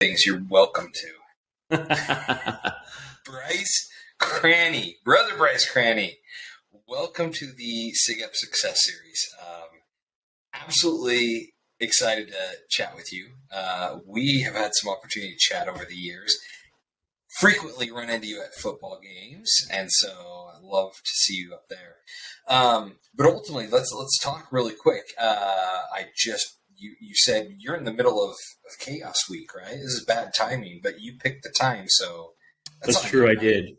things you're welcome to. Bryce Cranney, brother Bryce Cranney, welcome to the SIG Up Success Series. Absolutely excited to chat with you. We have had some opportunity to chat over the years. Frequently run into you at football games, and so I love to see you up there. But ultimately, let's talk really quick. You said you're in the middle of chaos week, right? This is bad timing, but you picked the time, so that's true. I did.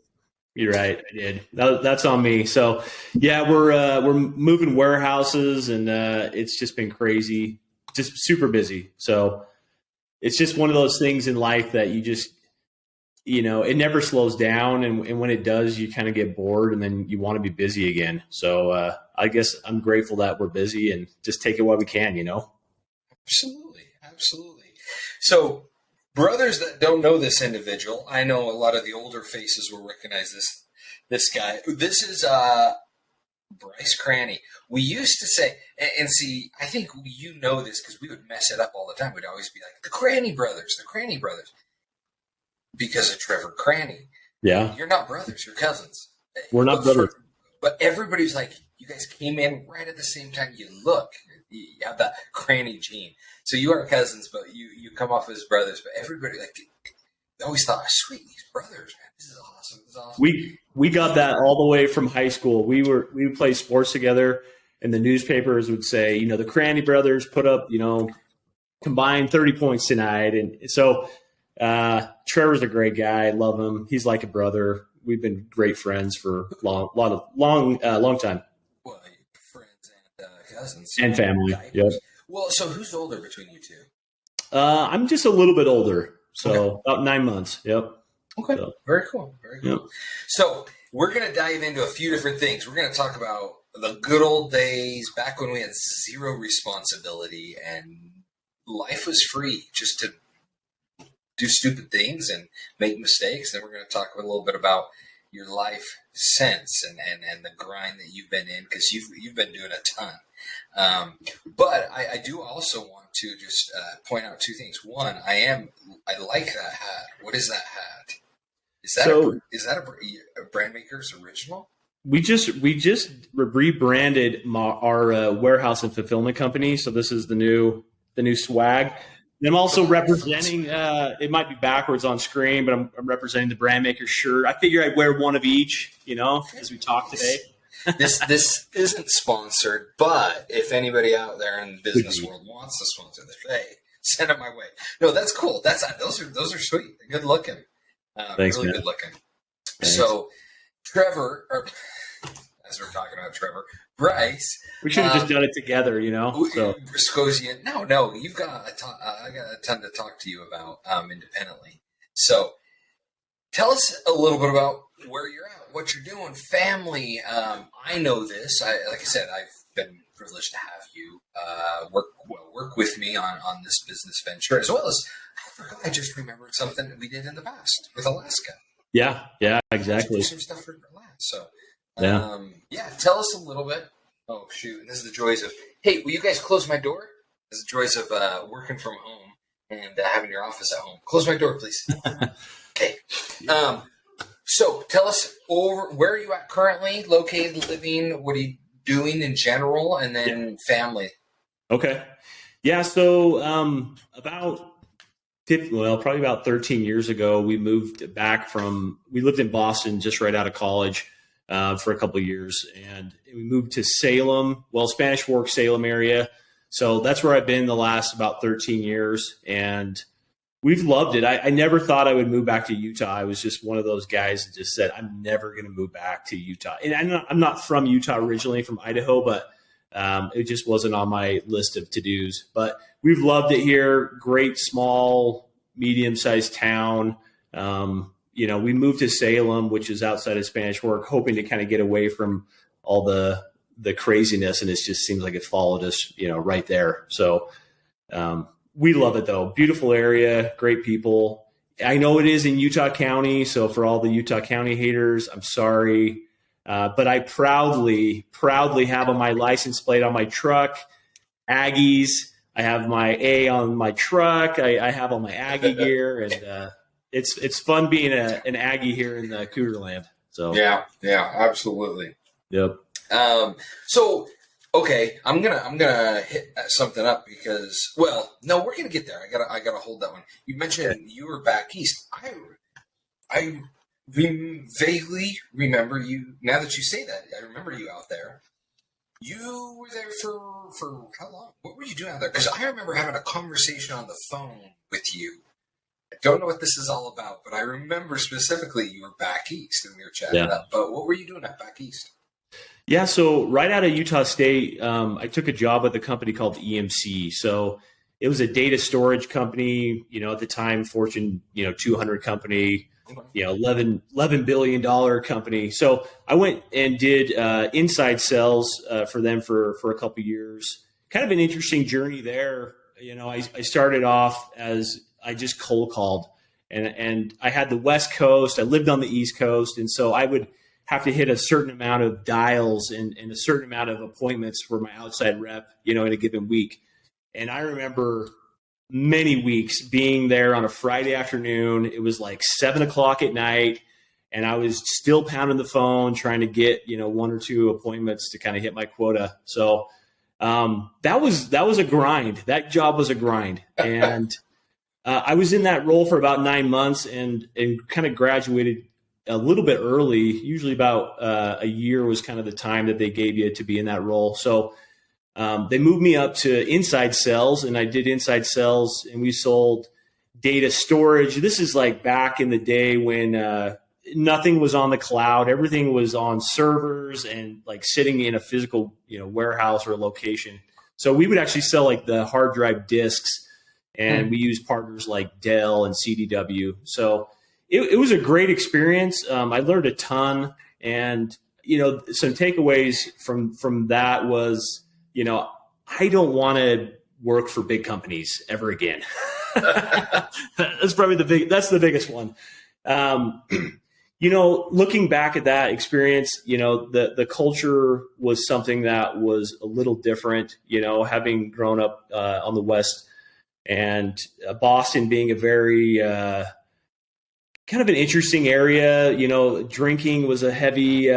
You're right. I did. That's on me. So, yeah, we're moving warehouses, and it's just been crazy, just super busy. So, it's just one of those things in life that you just, it never slows down, and when it does, you kind of get bored, and then you want to be busy again. So, I guess I'm grateful that we're busy and just take it while we can. Absolutely. So, brothers that don't know this individual, I know a lot of the older faces will recognize this guy. This is Bryce Cranney. We used to say, and see, I think you know this because we would mess it up all the time. We'd always be like, the Cranney brothers, because of Trevor Cranney. Yeah. You're not brothers, you're cousins. We're not brothers. But everybody's like, you guys came in right at the same time. You have that Cranney gene. So you are cousins, but you come off as brothers. But everybody they always thought, sweet, these brothers, man, this is awesome. We got that all the way from high school. We would play sports together, and the newspapers would say, the Cranney brothers put up, combined 30 points tonight. And so Trevor's a great guy. I love him. He's like a brother. We've been great friends for a long time. Well, friends and cousins and family. Yep. Well, so who's older between you two? I'm just a little bit older, so about 9 months. Yep. Okay. So, very cool. Yep. So we're going to dive into a few different things. We're going to talk about the good old days back when we had zero responsibility and life was free, just to do stupid things and make mistakes. Then we're going to talk a little bit about your life since and the grind that you've been in, because you've been doing a ton. But I do also want to just point out two things. One, I like that hat. What is that hat? Is that a brand maker's original? We just rebranded our warehouse and fulfillment company. So this is the new swag. And I'm also representing, it might be backwards on screen, but I'm representing the brand maker shirt. I figure I'd wear one of each, as we talk today. This isn't sponsored, but if anybody out there in the business world wants to sponsor this, hey, send it my way. No, that's cool. Those are sweet. Good looking. Thanks, really man. Good looking. Thanks. So Trevor, as we're talking about Trevor, Bryce. We should have just done it together, So. Briscosian. No, you've got I got a ton to talk to you about independently. So tell us a little bit about where you're at, what you're doing, family. I know this. Like I said, I've been privileged to have you work with me on this business venture, as well as I just remembered something that we did in the past with Alaska. Yeah, exactly. Some stuff for Alaska. So tell us a little bit. Oh shoot! This is the joys of. Hey, will you guys close my door? This is the joys of working from home and having your office at home. Close my door, please. Okay. So tell us where are you at currently, located, living, what are you doing in general, and then family. Okay. Yeah. So probably about 13 years ago, we moved back we lived in Boston just right out of college for a couple of years, and we moved to Salem, Spanish Fork, Salem area. So that's where I've been the last about 13 years, and we've loved it. I never thought I would move back to Utah. I was just one of those guys that just said, I'm never going to move back to Utah. And I'm not from Utah originally, from Idaho, but it just wasn't on my list of to-dos. But we've loved it here. Great, small, medium-sized town. We moved to Salem, which is outside of Spanish Fork, hoping to kind of get away from all the craziness, and it just seems like it followed us, right there. So we love it, though. Beautiful area, great people. I know it is in Utah County, so for all the Utah County haters, I'm sorry. But I proudly have on my license plate on my truck, Aggies, I have my A on my truck. I have all my Aggie gear, and it's fun being an Aggie here in the Cougar Land. So yeah, absolutely. Yep. So okay, I'm gonna hit something up because, well, no, we're gonna get there. I gotta hold that one. You mentioned you were back east. I vaguely remember you. Now that you say that, I remember you out there. You were there for how long? What were you doing out there? Because I remember having a conversation on the phone with you. I don't know what this is all about, but I remember specifically you were back east and we were chatting up. But what were you doing at back east? Yeah, so right out of Utah State, I took a job with a company called EMC. So it was a data storage company, at the time, Fortune, 200 company, $11 billion company. So I went and did inside sales for them for a couple of years. Kind of an interesting journey there. I started off as I just cold called, and I had the West Coast. I lived on the East Coast, and so I would have to hit a certain amount of dials and a certain amount of appointments for my outside rep, in a given week. And I remember many weeks being there on a Friday afternoon. It was like 7:00 at night, and I was still pounding the phone trying to get, one or two appointments to kind of hit my quota. So that was a grind. That job was a grind. And I was in that role for about 9 months and kind of graduated a little bit early. Usually about a year was kind of the time that they gave you to be in that role. So they moved me up to inside sales, and I did inside sales, and we sold data storage. This is like back in the day when nothing was on the cloud. Everything was on servers and like sitting in a physical, warehouse or a location. So we would actually sell like the hard drive disks, and we used partners like Dell and CDW. So it was a great experience. I learned a ton, and some takeaways from that was, I don't want to work for big companies ever again. That's probably that's the biggest one. Looking back at that experience, the culture was something that was a little different, having grown up on the West, and Boston being a very kind of an interesting area. Drinking was a heavy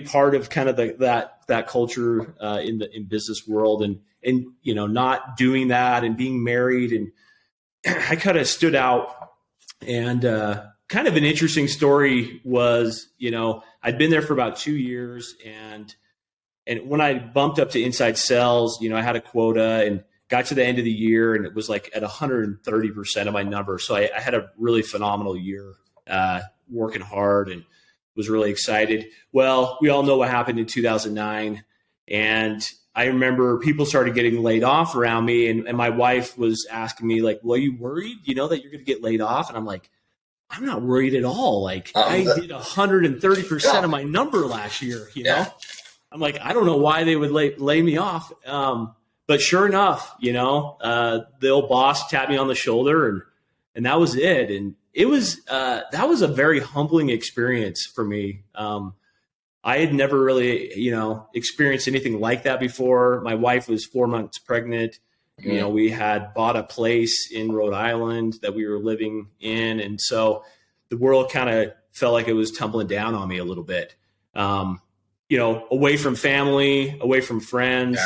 part of kind of that culture in business world, and not doing that and being married, and I kind of stood out. And kind of an interesting story was, I'd been there for about 2 years, and when I bumped up to inside sales, I had a quota and got to the end of the year, and it was like at 130% of my number. So I had a really phenomenal year, working hard, and was really excited. Well, we all know what happened in 2009. And I remember people started getting laid off around me, and my wife was asking me like, well, are you worried, that you're going to get laid off? And I'm like, I'm not worried at all. Like I did 130% of my number last year, I'm like, I don't know why they would lay me off. But sure enough, the old boss tapped me on the shoulder, and that was it. And it was that was a very humbling experience for me. I had never really, experienced anything like that before. My wife was 4 months pregnant. Mm-hmm. We had bought a place in Rhode Island that we were living in, and so the world kind of felt like it was tumbling down on me a little bit. Away from family, away from friends,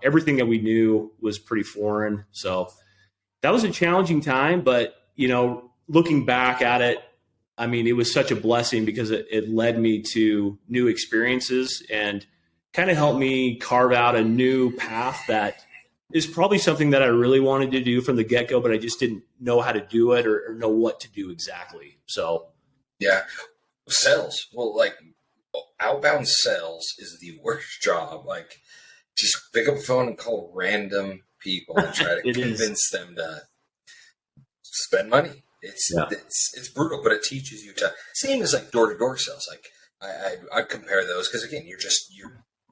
everything that we knew was pretty foreign. So that was a challenging time, but, looking back at it, I mean, it was such a blessing because it led me to new experiences and kind of helped me carve out a new path that is probably something that I really wanted to do from the get-go, but I just didn't know how to do it or know what to do exactly. So, yeah. Sales. Well, like, outbound sales is the worst job. Like, just pick up the phone and call random people and try to convince them to spend money. It's brutal, but it teaches you to. Same as like door-to-door sales. Like I'd compare those because again,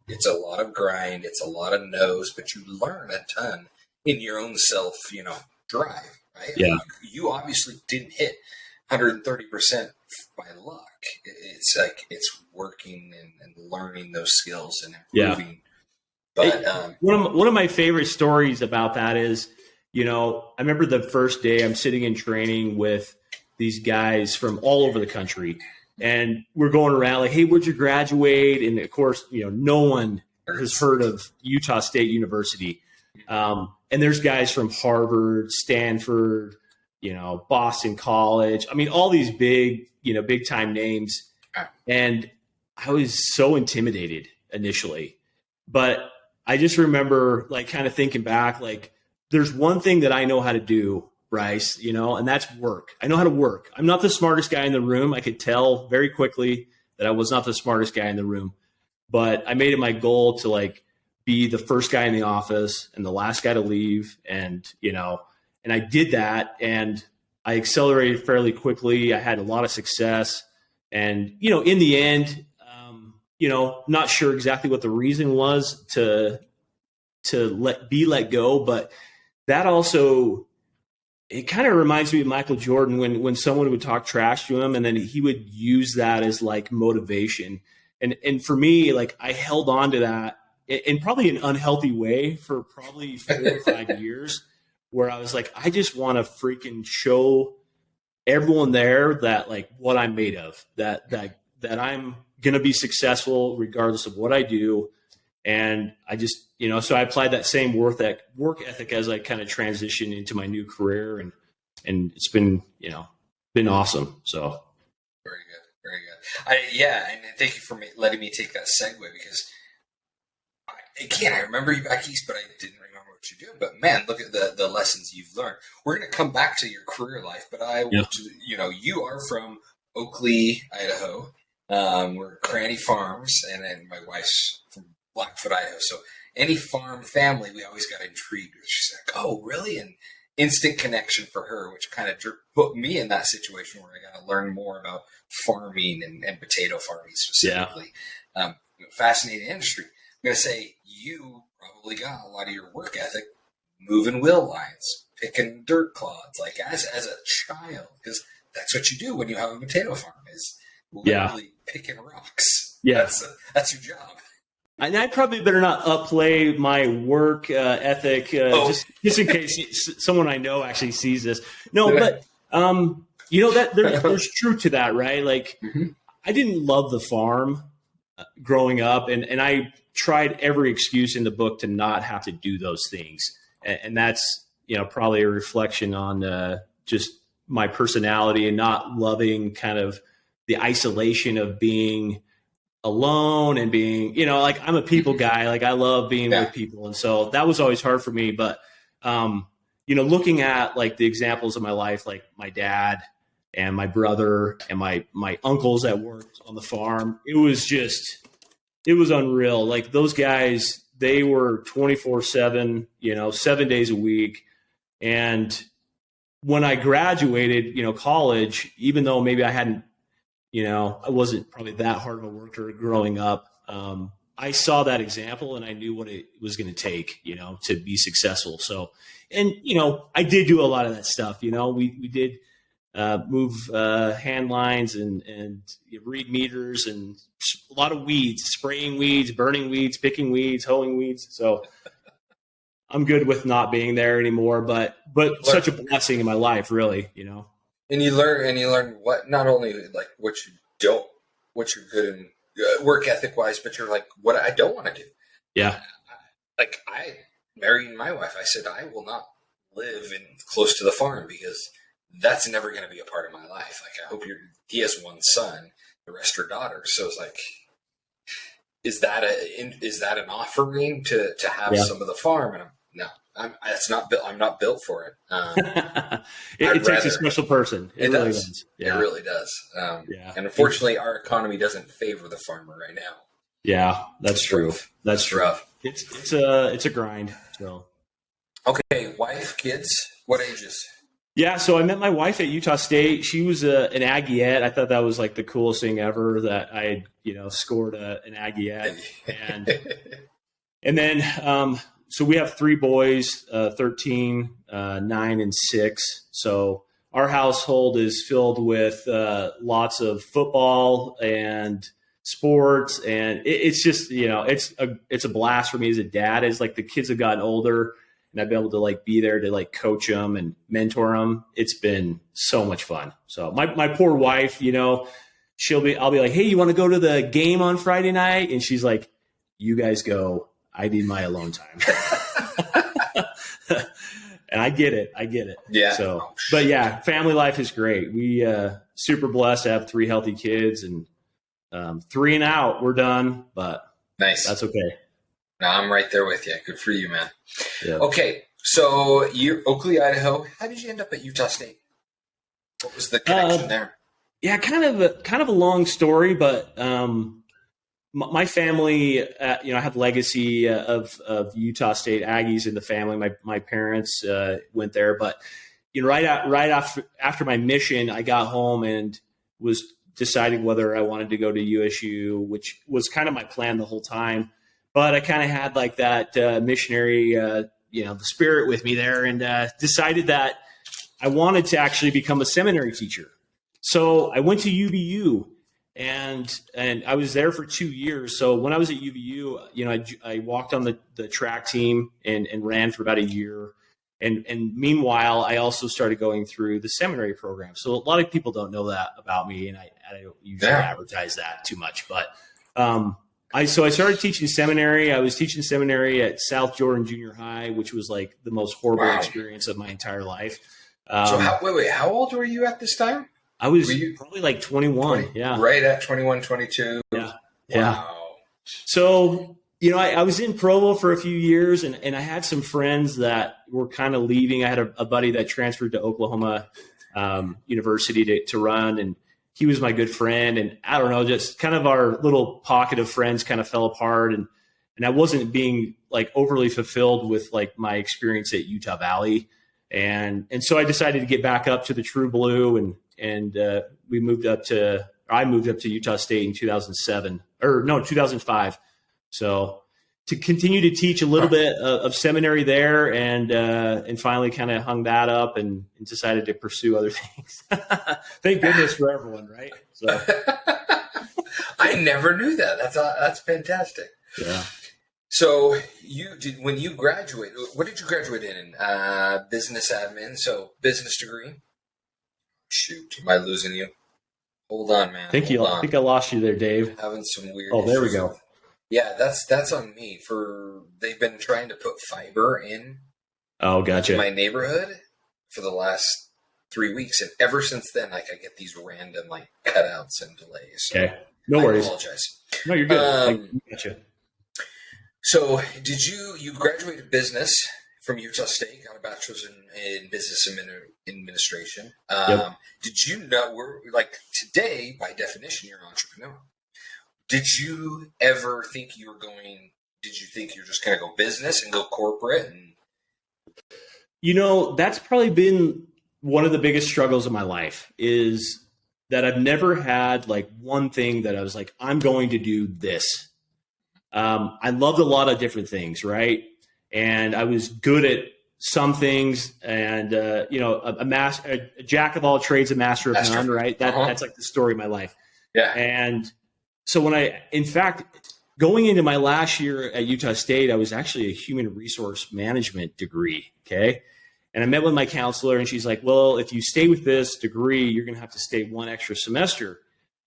it's a lot of grind, it's a lot of no's, but you learn a ton in your own self, drive. Right? Yeah. You obviously didn't hit 130% by luck. It's like it's working and learning those skills and improving But one of my favorite stories about that is, I remember the first day I'm sitting in training with these guys from all over the country, and we're going around like, hey, where'd you graduate? And of course, no one has heard of Utah State University. And there's guys from Harvard, Stanford, Boston College. I mean, all these big time names. And I was so intimidated initially, but I just remember like kind of thinking back, like there's one thing that I know how to do, Bryce, and that's work. I know how to work. I'm not the smartest guy in the room. I could tell very quickly that I was not the smartest guy in the room, but I made it my goal to like be the first guy in the office and the last guy to leave. And I did that, and I accelerated fairly quickly. I had a lot of success, and, in the end, not sure exactly what the reason was to let go, but that also, it kind of reminds me of Michael Jordan when someone would talk trash to him and then he would use that as like motivation. And for me, like I held on to that in probably an unhealthy way for probably 4 or 5 years, where I was like, I just want to freaking show everyone there that like what I'm made of, that I'm going to be successful regardless of what I do. And I just, so I applied that same work ethic as I kind of transitioned into my new career, and it's been awesome. So. Very good. Very good. And thank you for letting me take that segue, because I remember you back east, but I didn't remember what you do. But man, look at the lessons you've learned. We're going to come back to your career life, but you are from Oakley, Idaho. We're Cranney Farms, and then my wife's from Blackfoot, Idaho. So any farm family, we always got intrigued. She's like, "Oh, really?" And instant connection for her, which kind of put me in that situation where I got to learn more about farming and potato farming specifically. Yeah. Fascinating industry. I'm going to say you probably got a lot of your work ethic moving wheel lines, picking dirt clods, like as a child, because that's what you do when you have a potato farm, is literally picking rocks. Yeah. That's your job. And I probably better not upplay my work ethic just in case someone I know actually sees this. No, but that there's truth to that, right? Like I didn't love the farm growing up, and I tried every excuse in the book to not have to do those things, and that's probably a reflection on just my personality and not loving kind of the isolation of being alone and being, like I'm a people guy. Like I love being with people. And so that was always hard for me. But, looking at like the examples of my life, like my dad and my brother and my uncles that worked on the farm, it was unreal. Like those guys, they were 24/7, 7 days a week. And when I graduated, college, even though maybe I hadn't, I wasn't probably that hard of a worker growing up. I saw that example and I knew what it was going to take, to be successful. So, and, I did do a lot of that stuff. We did move hand lines and read meters and a lot of weeds, spraying weeds, burning weeds, picking weeds, hoeing weeds. So I'm good with not being there anymore, but such a blessing in my life, really, And you learn what, not only like what you're good in work ethic wise, but you're like, what I don't want to do. Yeah. Like I marrying my wife, I said, I will not live close to the farm because that's never going to be a part of my life. Like I hope he has one son, the rest are daughters. So it's like, is that an offering to have some of the farm? And I'm not built for it. It takes a special person. It really does. Yeah. It really does. And unfortunately, our economy doesn't favor the farmer right now. Yeah, that's true. Rough. That's true. Rough. It's a grind. So, okay, wife, kids, what ages? Yeah, so I met my wife at Utah State. She was an Aggiette. I thought that was like the coolest thing ever that I had, scored an Aggiette. And then, so we have 3 boys, 13, 9, and 6. So our household is filled with lots of football and sports, and it's just, it's a blast for me as a dad. As like the kids have gotten older, and I've been able to like be there to like coach them and mentor them. It's been so much fun. So my poor wife, I'll be like, hey, you want to go to the game on Friday night? And she's like, you guys go. I need my alone time. And I get it. Yeah. So, but yeah, family life is great. We super blessed to have 3 healthy kids, and 3 and out, we're done. But nice. That's okay. No, I'm right there with you. Good for you, man. Yeah. Okay, so you're Oakley, Idaho. How did you end up at Utah State? What was the connection there? Yeah, kind of a long story, but my family, I have legacy of Utah State Aggies in the family. My parents went there, but right after my mission, I got home and was deciding whether I wanted to go to USU, which was kind of my plan the whole time. But I kind of had like that missionary, the spirit with me there, and decided that I wanted to actually become a seminary teacher. So I went to UVU, and I was there for 2 years. So when I was at UVU, I walked on the track team and ran for about a year. And meanwhile, I also started going through the seminary program. So a lot of people don't know that about me, and I don't usually advertise that too much. But I started teaching seminary. I was teaching seminary at South Jordan Junior High, which was like the most horrible experience of my entire life. So how old were you at this time? I was probably like 21. Yeah. Right at 21, 22. Yeah. Wow. So, I was in Provo for a few years, and I had some friends that were kind of leaving. I had a buddy that transferred to Oklahoma University to run, and he was my good friend. And I don't know, just kind of our little pocket of friends kind of fell apart, and I wasn't being like overly fulfilled with like my experience at Utah Valley. And so I decided to get back up to the True Blue, and I moved up to Utah State in 2005. So to continue to teach a little bit of seminary there, and finally kind of hung that up and decided to pursue other things. Thank goodness for everyone, right? So I never knew that. That's fantastic. Yeah. So when you graduated, what did you graduate in? Business admin, so business degree. Shoot, am I losing you? Hold on, man. I think I lost you there, Dave. Having some weird. Oh, there we go. Yeah, that's on me. They've been trying to put fiber in. Oh, gotcha. My neighborhood for the last 3 weeks, and ever since then, like I get these random like cutouts and delays. So okay, no worries. I apologize. No, you're good. I gotcha. So, did you graduated business from Utah State, got a bachelor's in business administration? Yep. Did you know today, by definition, you're an entrepreneur? Did you ever think did you think you're just going to go business and go corporate? That's probably been one of the biggest struggles of my life, is that I've never had like one thing that I was like, I'm going to do this. I loved a lot of different things, right? And I was good at some things, and a jack of all trades, a master of none, right? That's like the story of my life. Yeah. And so in fact, going into my last year at Utah State, I was actually a human resource management degree. Okay. And I met with my counselor, and she's like, well, if you stay with this degree, you're going to have to stay one extra semester.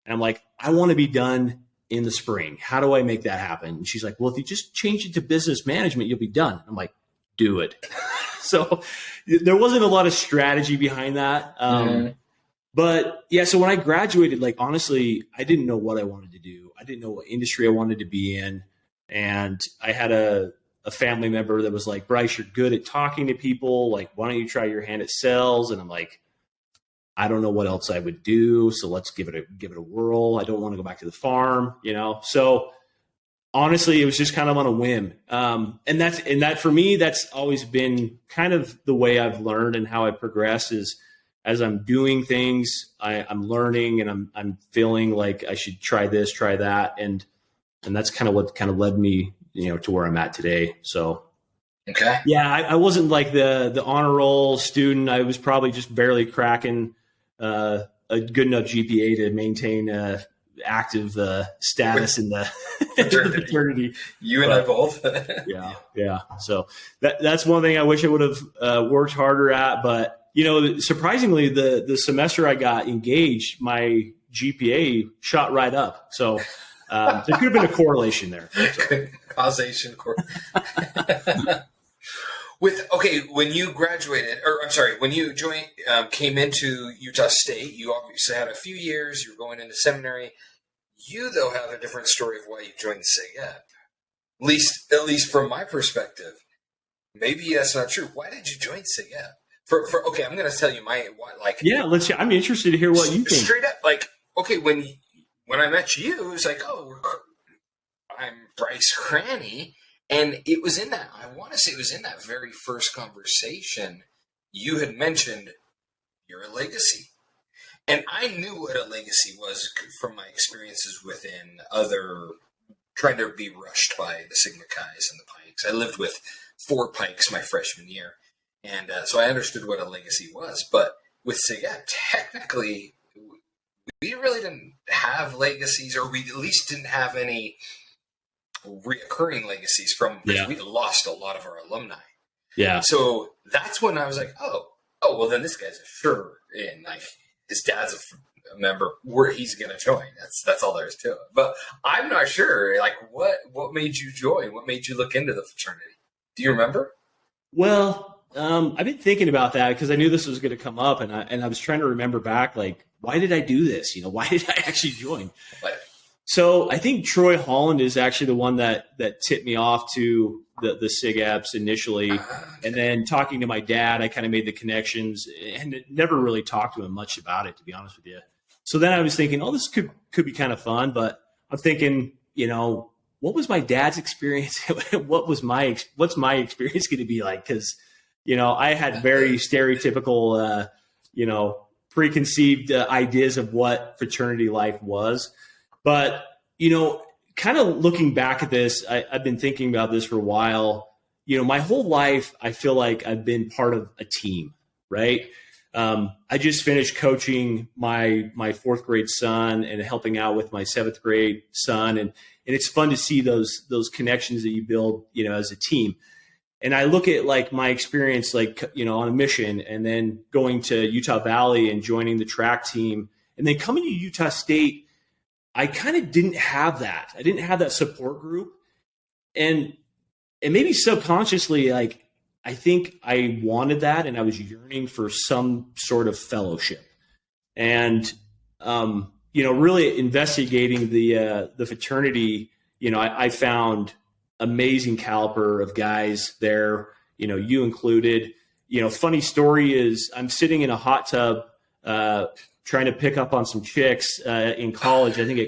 And I'm like, I want to be done in the spring. How do I make that happen? And she's like, well, if you just change it to business management, you'll be done. I'm like, do it. So there wasn't a lot of strategy behind that. But yeah, so when I graduated, like, honestly, I didn't know what I wanted to do. I didn't know what industry I wanted to be in. And I had a family member that was like, Bryce, you're good at talking to people. Like, why don't you try your hand at sales? And I'm like, I don't know what else I would do. So let's give it a whirl. I don't want to go back to the farm, So honestly, it was just kind of on a whim. And that for me, that's always been kind of the way I've learned and how I progress is as I'm doing things, I'm learning, and I'm feeling like I should try this, try that. And that's kind of what kind of led me, to where I'm at today. So, okay. Yeah, I wasn't like the honor roll student. I was probably just barely cracking a good enough GPA to maintain active status in the fraternity. You and I both. Yeah. So that's one thing I wish I would have worked harder at. But, surprisingly, the semester I got engaged, my GPA shot right up. So there could have been a correlation there. So. Causation. When you graduated, when you came into Utah State, you obviously had a few years. You were going into seminary. You, though, have a different story of why you joined SIGEP. At least from my perspective. Maybe that's not true. Why did you join SIGEP? I'm going to tell you why. I'm interested to hear what you think. Straight up, when I met you, it was like, I'm Bryce Cranney. And it was in that, I want to say it was in that very first conversation, you had mentioned you're a legacy. And I knew what a legacy was from my experiences within trying to be rushed by the Sigma Chi's and the Pikes. I lived with 4 Pikes my freshman year. And so I understood what a legacy was. But with SIGEP, technically, we really didn't have legacies, or we at least didn't have any reoccurring legacies because we lost a lot of our alumni. Yeah. So that's when I was like, well, then this guy's sure in. His dad's a member where he's going to join. That's all there is to it. But I'm not sure. What made you join? What made you look into the fraternity? Do you remember? Well, I've been thinking about that because I knew this was going to come up, and I was trying to remember back, why did I do this? Why did I actually join? So I think Troy Holland is actually the one that tipped me off to the SIGEPs initially. And then talking to my dad, I kind of made the connections and never really talked to him much about it, to be honest with you. So then I was thinking, this could be kind of fun. But I'm thinking, what was my dad's experience? What's my experience going to be like? Because, I had very stereotypical, preconceived ideas of what fraternity life was. But, kind of looking back at this, I've been thinking about this for a while. My whole life, I feel like I've been part of a team, right? I just finished coaching my 4th grade son and helping out with my 7th grade son. And it's fun to see those connections that you build, as a team. And I look at my experience, on a mission, and then going to Utah Valley and joining the track team, and then coming to Utah State. I kind of didn't have that. I didn't have that support group. And maybe subconsciously, I think I wanted that, and I was yearning for some sort of fellowship. And, really investigating the fraternity, I found amazing caliber of guys there, you included. Funny story is I'm sitting in a hot tub trying to pick up on some chicks in college. I think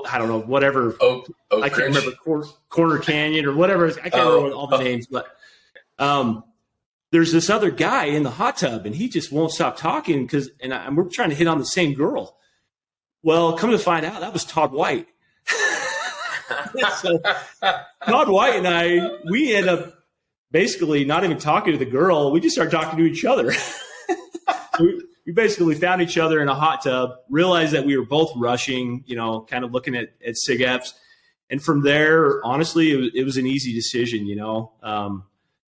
I don't know, whatever. I can't remember, Corner Canyon or whatever. I can't remember all the names, but there's this other guy in the hot tub, and he just won't stop talking and we're trying to hit on the same girl. Well, come to find out, that was Todd White. So Todd White and we end up basically not even talking to the girl. We just start talking to each other. We basically found each other in a hot tub, realized that we were both rushing, kind of looking at SIGEPs. And from there, honestly, it was an easy decision,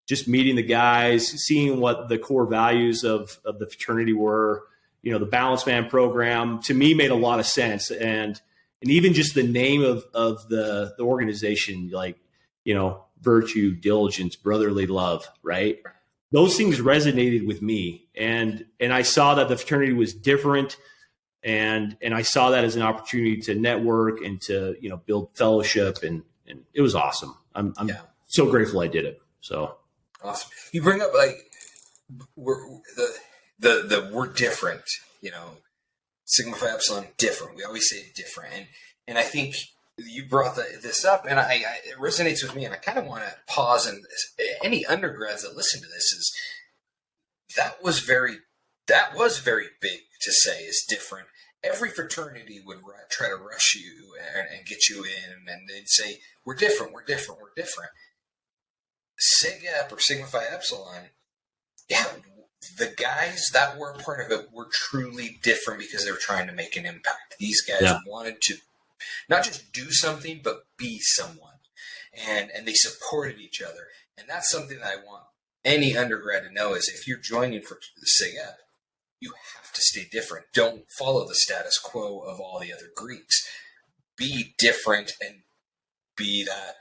just meeting the guys, seeing what the core values of the fraternity were. The Balance Man program, to me, made a lot of sense. And even just the name of the organization, virtue, diligence, brotherly love, right? Those things resonated with me, and I saw that the fraternity was different, and I saw that as an opportunity to network and to build fellowship, and it was awesome. I'm so grateful I did it. So awesome. You bring up we're different, Sigma Phi Epsilon different. We always say different, and I think you brought this up, and it resonates with me, and I kind of want to pause. And any undergrads that listen to this that was very big to say is different. Every fraternity would try to rush you and get you in, and they'd say, we're different. SIGEP or Sigma Phi Epsilon, the guys that were a part of it were truly different because they were trying to make an impact. These guys wanted to not just do something, but be someone. And they supported each other. And that's something that I want any undergrad to know is if you're joining for the SIGEP, you have to stay different. Don't follow the status quo of all the other Greeks. Be different and be that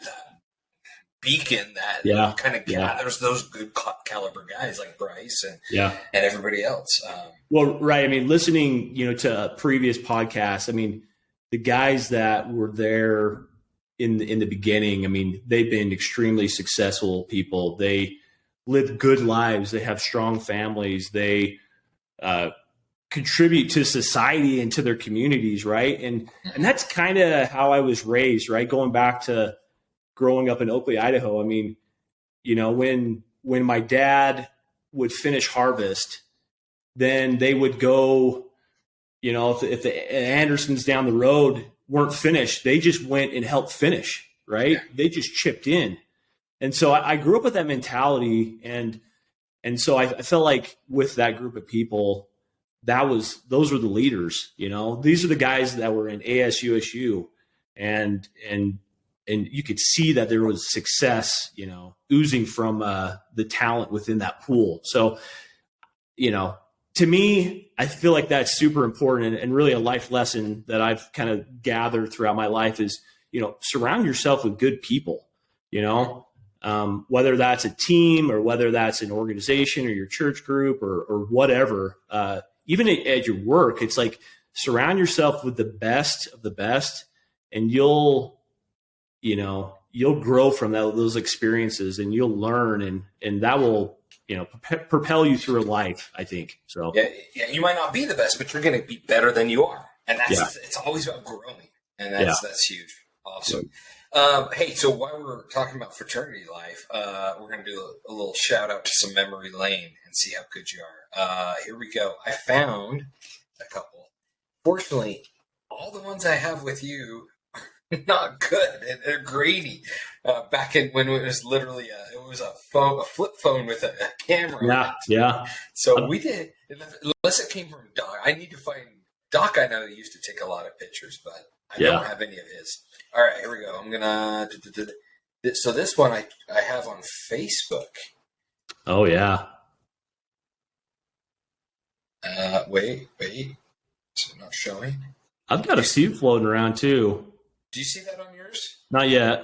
beacon that kind of gathers those good caliber guys like Bryce and everybody else. Well, right. I mean, listening, to previous podcasts, I mean, the guys that were there in the beginning, I mean, they've been extremely successful people. They live good lives. They have strong families. They contribute to society and to their communities, right? And that's kind of how I was raised, right? Going back to growing up in Oakley, Idaho. I mean, when my dad would finish harvest, then they would go, if the Andersons down the road weren't finished, they just went and helped finish, right? Yeah. They just chipped in. And so I grew up with that mentality. And so I felt like with that group of people, those were the leaders, these are the guys that were in ASUSU and you could see that there was success, oozing from the talent within that pool. So, to me, I feel like that's super important and really a life lesson that I've kind of gathered throughout my life is, surround yourself with good people, whether that's a team or whether that's an organization or your church group or whatever, even at your work, it's like surround yourself with the best of the best and you'll grow from those experiences and you'll learn and that will, propel you through life, I think. So yeah, you might not be the best, but you're going to be better than you are. And it's always about growing. And that's huge. Awesome. Hey, so while we're talking about fraternity life, we're going to do a little shout out to some memory lane and see how good you are. Here we go. I found a couple. Fortunately, all the ones I have with you not good and they're grainy. Back in when it was literally a flip phone with a camera. Yeah. So we did, unless it came from Doc. I need to find Doc. I know he used to take a lot of pictures, but I don't have any of his. All right, here we go. I'm gonna. So this one I have on Facebook. Oh yeah. Wait. Is it not showing? I've got a few floating around too. Do you see that on yours? Not yet.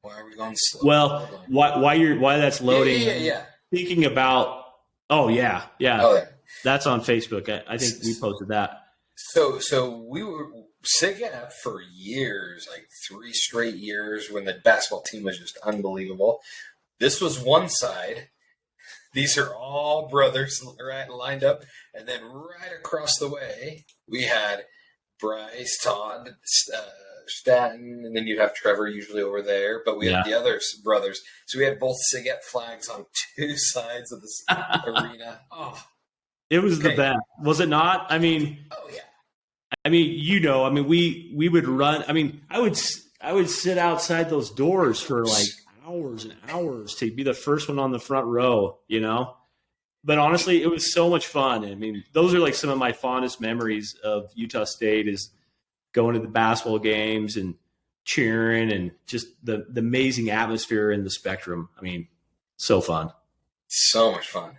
Why are we going slow? Well, why that's loading? Yeah. Thinking about. Oh yeah. Oh, yeah. That's on Facebook. I think we posted that. So we were SIGEP for years, like 3 straight years, when the basketball team was just unbelievable. This was one side. These are all brothers lined up, and then right across the way we had Bryce, Todd, Staten, and then you'd have Trevor usually over there. But we had the other brothers. So we had both SIGEP flags on 2 sides of the arena. Oh, it was the best. Was it not? I mean, oh yeah. I mean, we would run. I mean, I would sit outside those doors for like hours and hours to be the first one on the front row, But honestly, it was so much fun. I mean, those are like some of my fondest memories of Utah State is going to the basketball games and cheering and just the amazing atmosphere in the Spectrum. I mean, so fun. So much fun.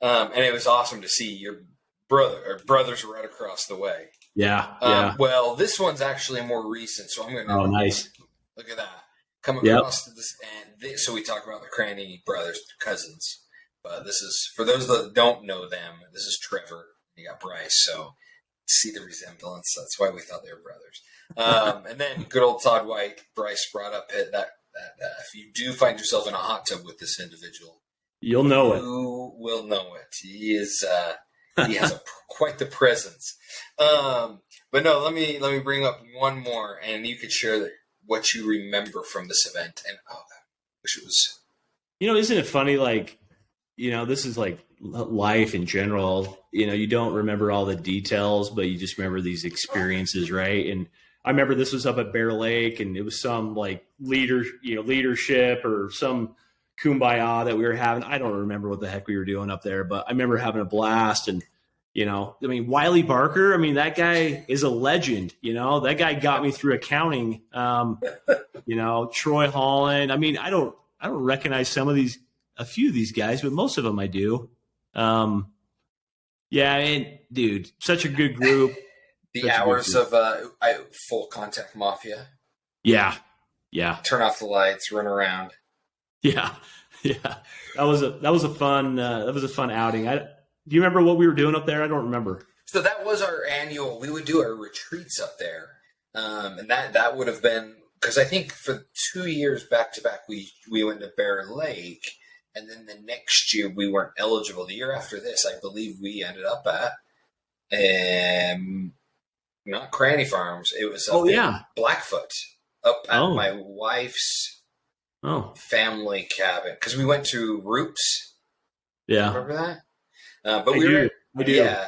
And it was awesome to see your brothers right across the way. Yeah. Well, this one's actually more recent, so I'm going to. Oh, nice. Look at that. Come across to this, and so we talk about the Cranney brothers, cousins. But this is for those that don't know them. This is Trevor. You got Bryce, so see the resemblance. That's why we thought they were brothers. And then good old Todd White. Bryce brought up that if you do find yourself in a hot tub with this individual, you'll know it. You will know it. He is. He has quite the presence. But no, let me bring up one more, and you could share what you remember from this event. And I wish it was. Isn't it funny? Like, this is like life in general. You don't remember all the details, but you just remember these experiences, right? And I remember this was up at Bear Lake, and it was some like leadership or some kumbaya that we were having. I don't remember what the heck we were doing up there, but I remember having a blast and, I mean, Wiley Barker, I mean, that guy is a legend, that guy got me through accounting. Troy Holland. I mean, I don't recognize a few of these guys, but most of them I do. Yeah, and dude, such a good group. The hours of full contact mafia. Yeah. Turn off the lights, run around. Yeah. That was a fun outing. Do you remember what we were doing up there? I don't remember. So that was our annual. We would do our retreats up there, and that would have been because I think for 2 years back to back we went to Bear Lake, and then the next year we weren't eligible. The year after this, I believe we ended up at not Cranney Farms. It was up in Blackfoot, up at my wife's family cabin because we went to Roops. Yeah, remember that? I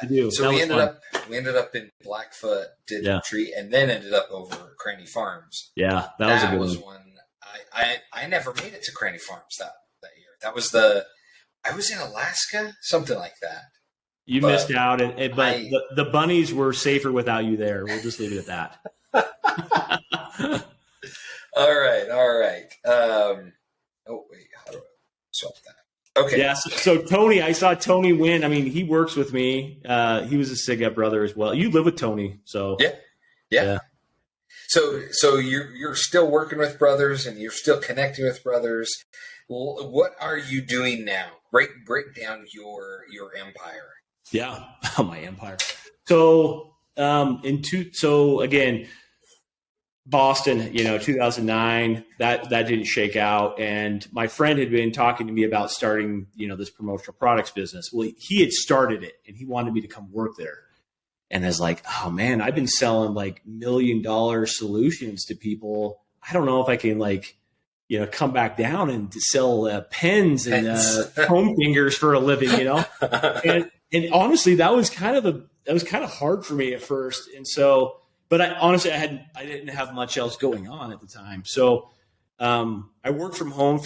do. So we ended up in Blackfoot, did retreat, and then ended up over at Cranney Farms. Yeah, that was one. I never made it to Cranney Farms that year. That was I was in Alaska, something like that. You missed out, but the bunnies were safer without you there. We'll just leave it at that. All right. Oh wait, how do I swap that? Okay. Yeah. So Tony, I saw Tony win. I mean, he works with me. He was a SIGEP brother as well. You live with Tony, so yeah. So you're still working with brothers, and you're still connecting with brothers. What are you doing now? Break down your empire. Yeah, my empire. So again, Boston, 2009, that didn't shake out. And my friend had been talking to me about starting, this promotional products business. Well, he had started it and he wanted me to come work there. And I was like, oh man, I've been selling like $1 million solutions to people. I don't know if I can come back down and sell pens and foam fingers for a living, And honestly, that was kind of hard for me at first. And so, but I didn't have much else going on at the time. So I worked from home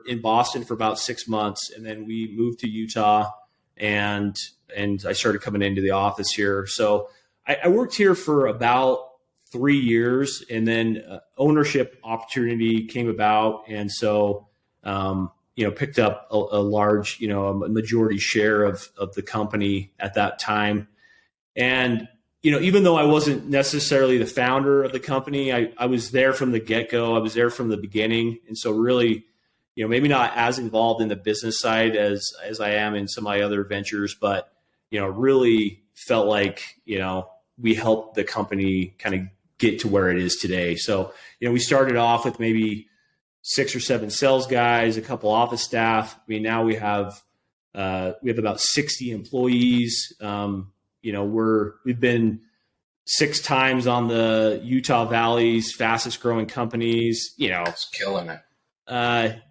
in Boston for about 6 months, and then we moved to Utah, and I started coming into the office here. So I worked here for about 3 years, and then ownership opportunity came about, and so picked up a large, a majority share of the company at that time. And, even though I wasn't necessarily the founder of the company, I was there from the get-go. I was there from the beginning. And so really, maybe not as involved in the business side as I am in some of my other ventures, but, really felt like, we helped the company kind of get to where it is today. So, we started off with maybe 6 or 7 sales guys, a couple office staff. I mean, now we have about 60 employees. We've been 6 times on the Utah Valley's fastest growing companies. It's killing it.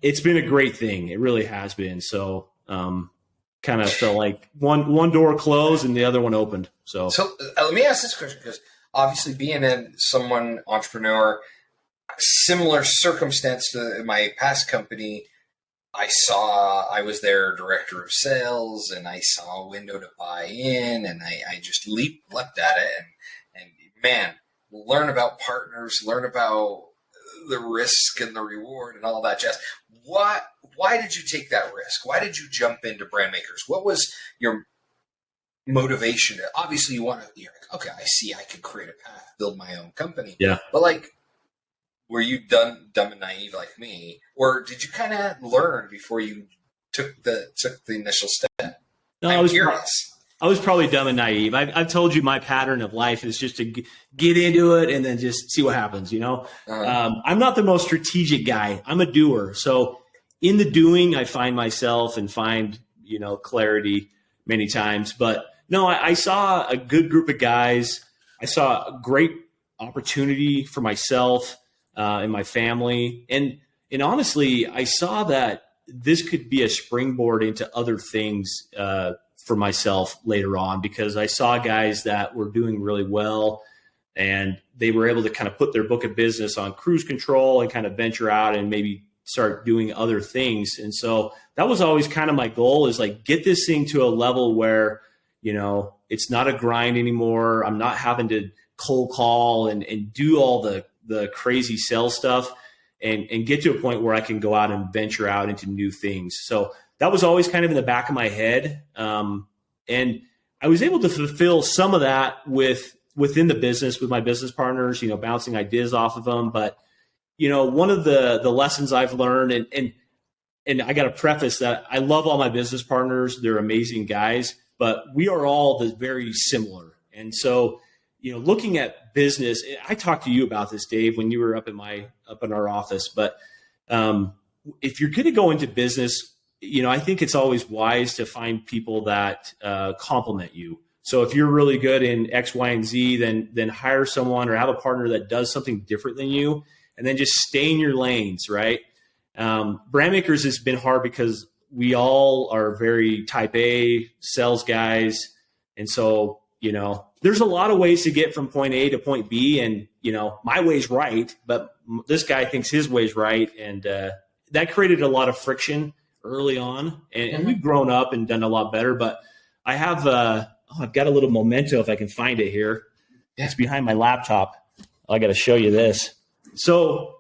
It's been a great thing. It really has been. So, kind of felt like one door closed and the other one opened. So let me ask this question, because obviously being someone entrepreneur, similar circumstance to my past company, I was their director of sales, and I saw a window to buy in, and I just leapt at it, and man, learn about partners, learn about the risk and the reward and all that jazz. Why did you take that risk? Why did you jump into Brand Makers? What was your motivation? Obviously you're like, okay, I see I could create a path, build my own company. Yeah. But were you dumb and naive like me, or did you kind of learn before you took the initial step? No, I'm curious. I was probably dumb and naive. I've told you my pattern of life is just to get into it and then just see what happens. I'm not the most strategic guy. I'm a doer. So in the doing, I find myself and find clarity many times. But no, I saw a good group of guys. I saw a great opportunity for myself and my family. And honestly, I saw that this could be a springboard into other things for myself later on, because I saw guys that were doing really well and they were able to kind of put their book of business on cruise control and kind of venture out and maybe start doing other things. And so that was always kind of my goal, is get this thing to a level where, It's not a grind anymore. I'm not having to cold call and do all the crazy sales stuff and get to a point where I can go out and venture out into new things. So that was always kind of in the back of my head. And I was able to fulfill some of that within the business with my business partners, bouncing ideas off of them. But, one of the lessons I've learned, and I got to preface that I love all my business partners. They're amazing guys, but we are all very similar. And so, looking at business, I talked to you about this, Dave, when you were up in our office, but if you're going to go into business, I think it's always wise to find people that complement you. So if you're really good in X, Y, and Z, then hire someone or have a partner that does something different than you, and then just stay in your lanes, right? Brand makers has been hard because we all are very type A sales guys. And so, there's a lot of ways to get from point A to point B, and, my way's right, but this guy thinks his way's right. And that created a lot of friction early on, and we've grown up and done a lot better. But I have, I've got a little memento if I can find it here. It's behind my laptop. I got to show you this. So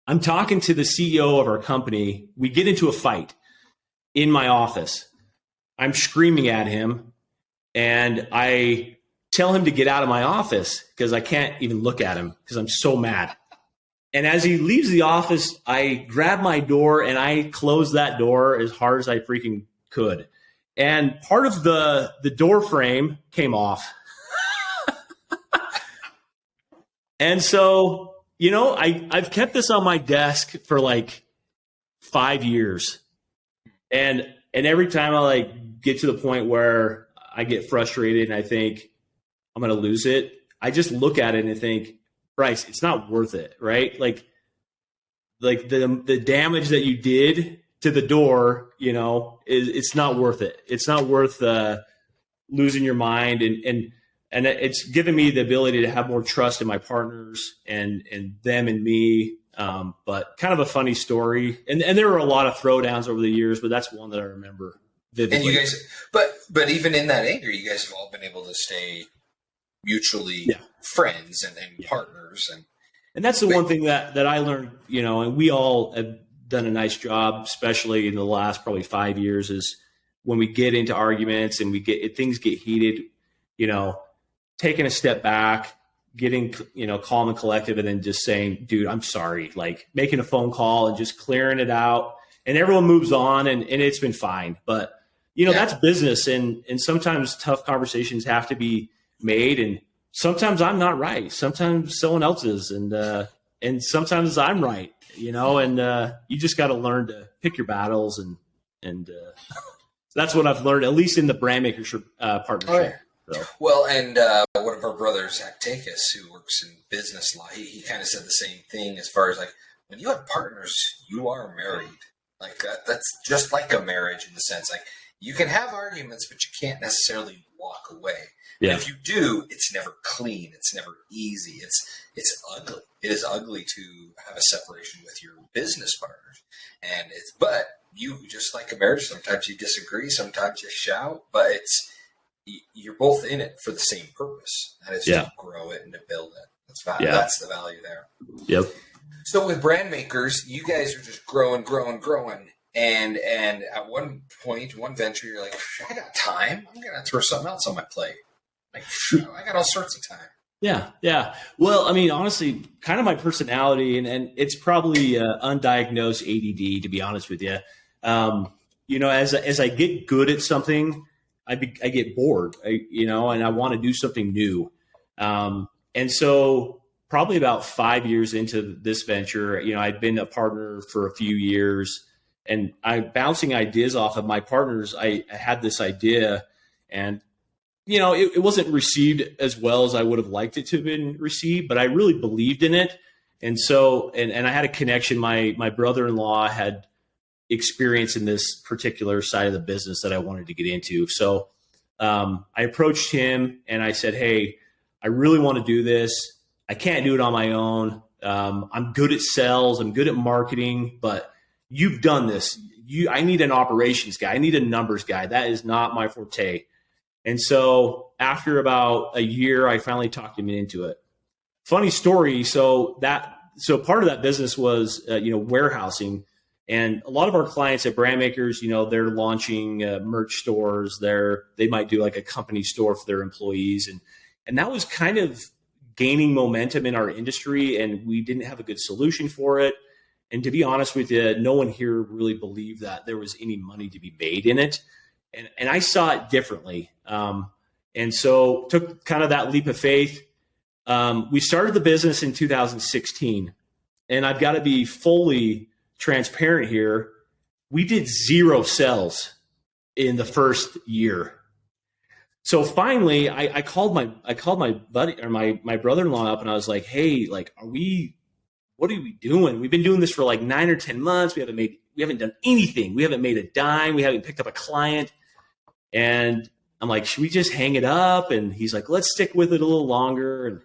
I'm talking to the CEO of our company. We get into a fight in my office. I'm screaming at him, and I tell him to get out of my office because I can't even look at him because I'm so mad. And as he leaves the office, I grab my door and I close that door as hard as I freaking could. And part of the door frame came off. And so, I've kept this on my desk for like 5 years. And every time I get to the point where I get frustrated and I think I'm going to lose it, I just look at it and think, Bryce, it's not worth it, right? Like the damage that you did to the door, it's not worth it. It's not worth losing your mind, and it's given me the ability to have more trust in my partners and them and me. But kind of a funny story, and there were a lot of throwdowns over the years, but that's one that I remember vividly. And you guys, but even in that anger, you guys have all been able to stay mutually friends and partners, and that's the one thing that I learned, and we all have done a nice job, especially in the last probably 5 years, is when we get into arguments and things get heated, taking a step back, getting, calm and collective, and then just saying, dude, I'm sorry, like making a phone call and just clearing it out, and everyone moves on, and it's been fine. But, that's business, and sometimes tough conversations have to be made, and sometimes I'm not right. Sometimes someone else is, and sometimes I'm right, and you just got to learn to pick your battles, and that's what I've learned, at least in the brand maker partnership. Oh, yeah. So. Well, and one of our brothers, Zach Takis, who works in business law, he kind of said the same thing as far as when you have partners, you are married. Like that's just like a marriage in the sense, you can have arguments, but you can't necessarily walk away. Yeah. And if you do, it's never clean. It's never easy. It's ugly. It is ugly to have a separation with your business partners. But you, just like a marriage, sometimes you disagree, sometimes you shout, but you're both in it for the same purpose. That is to grow it and to build it. That's the value there. Yep. So with brand makers, you guys are just growing. And at one point, one venture, you're like, I got time. I'm going to throw something else on my plate. I got all sorts of time. Yeah. Well, I mean, honestly, kind of my personality, and it's probably undiagnosed ADD, to be honest with you. As I get good at something, I get bored, and I want to do something new. And so probably about 5 years into this venture, I'd been a partner for a few years, and I'm bouncing ideas off of my partners. I had this idea, and it wasn't received as well as I would have liked it to have been received, but I really believed in it. And so, and I had a connection. My brother-in-law had experience in this particular side of the business that I wanted to get into. So I approached him and I said, hey, I really want to do this. I can't do it on my own. I'm good at sales. I'm good at marketing, but you've done this. I need an operations guy. I need a numbers guy. That is not my forte. And so after about a year, I finally talked him into it. Funny story. So part of that business was, warehousing. And a lot of our clients at brand makers, they're launching merch stores. They might do like a company store for their employees. And that was kind of gaining momentum in our industry, and we didn't have a good solution for it. And to be honest with you, no one here really believed that there was any money to be made in it. And I saw it differently. And so took kind of that leap of faith. We started the business in 2016, and I've got to be fully transparent here. We did 0 sales in the first year. So finally, I called my buddy or my brother-in-law up, and I was like, "Hey, like, what are we doing? We've been doing this for like 9 or 10 months. We haven't done anything. We haven't made a dime. We haven't picked up a client." And I'm like, "Should we just hang it up?" And he's like, "Let's stick with it a little longer." And I'm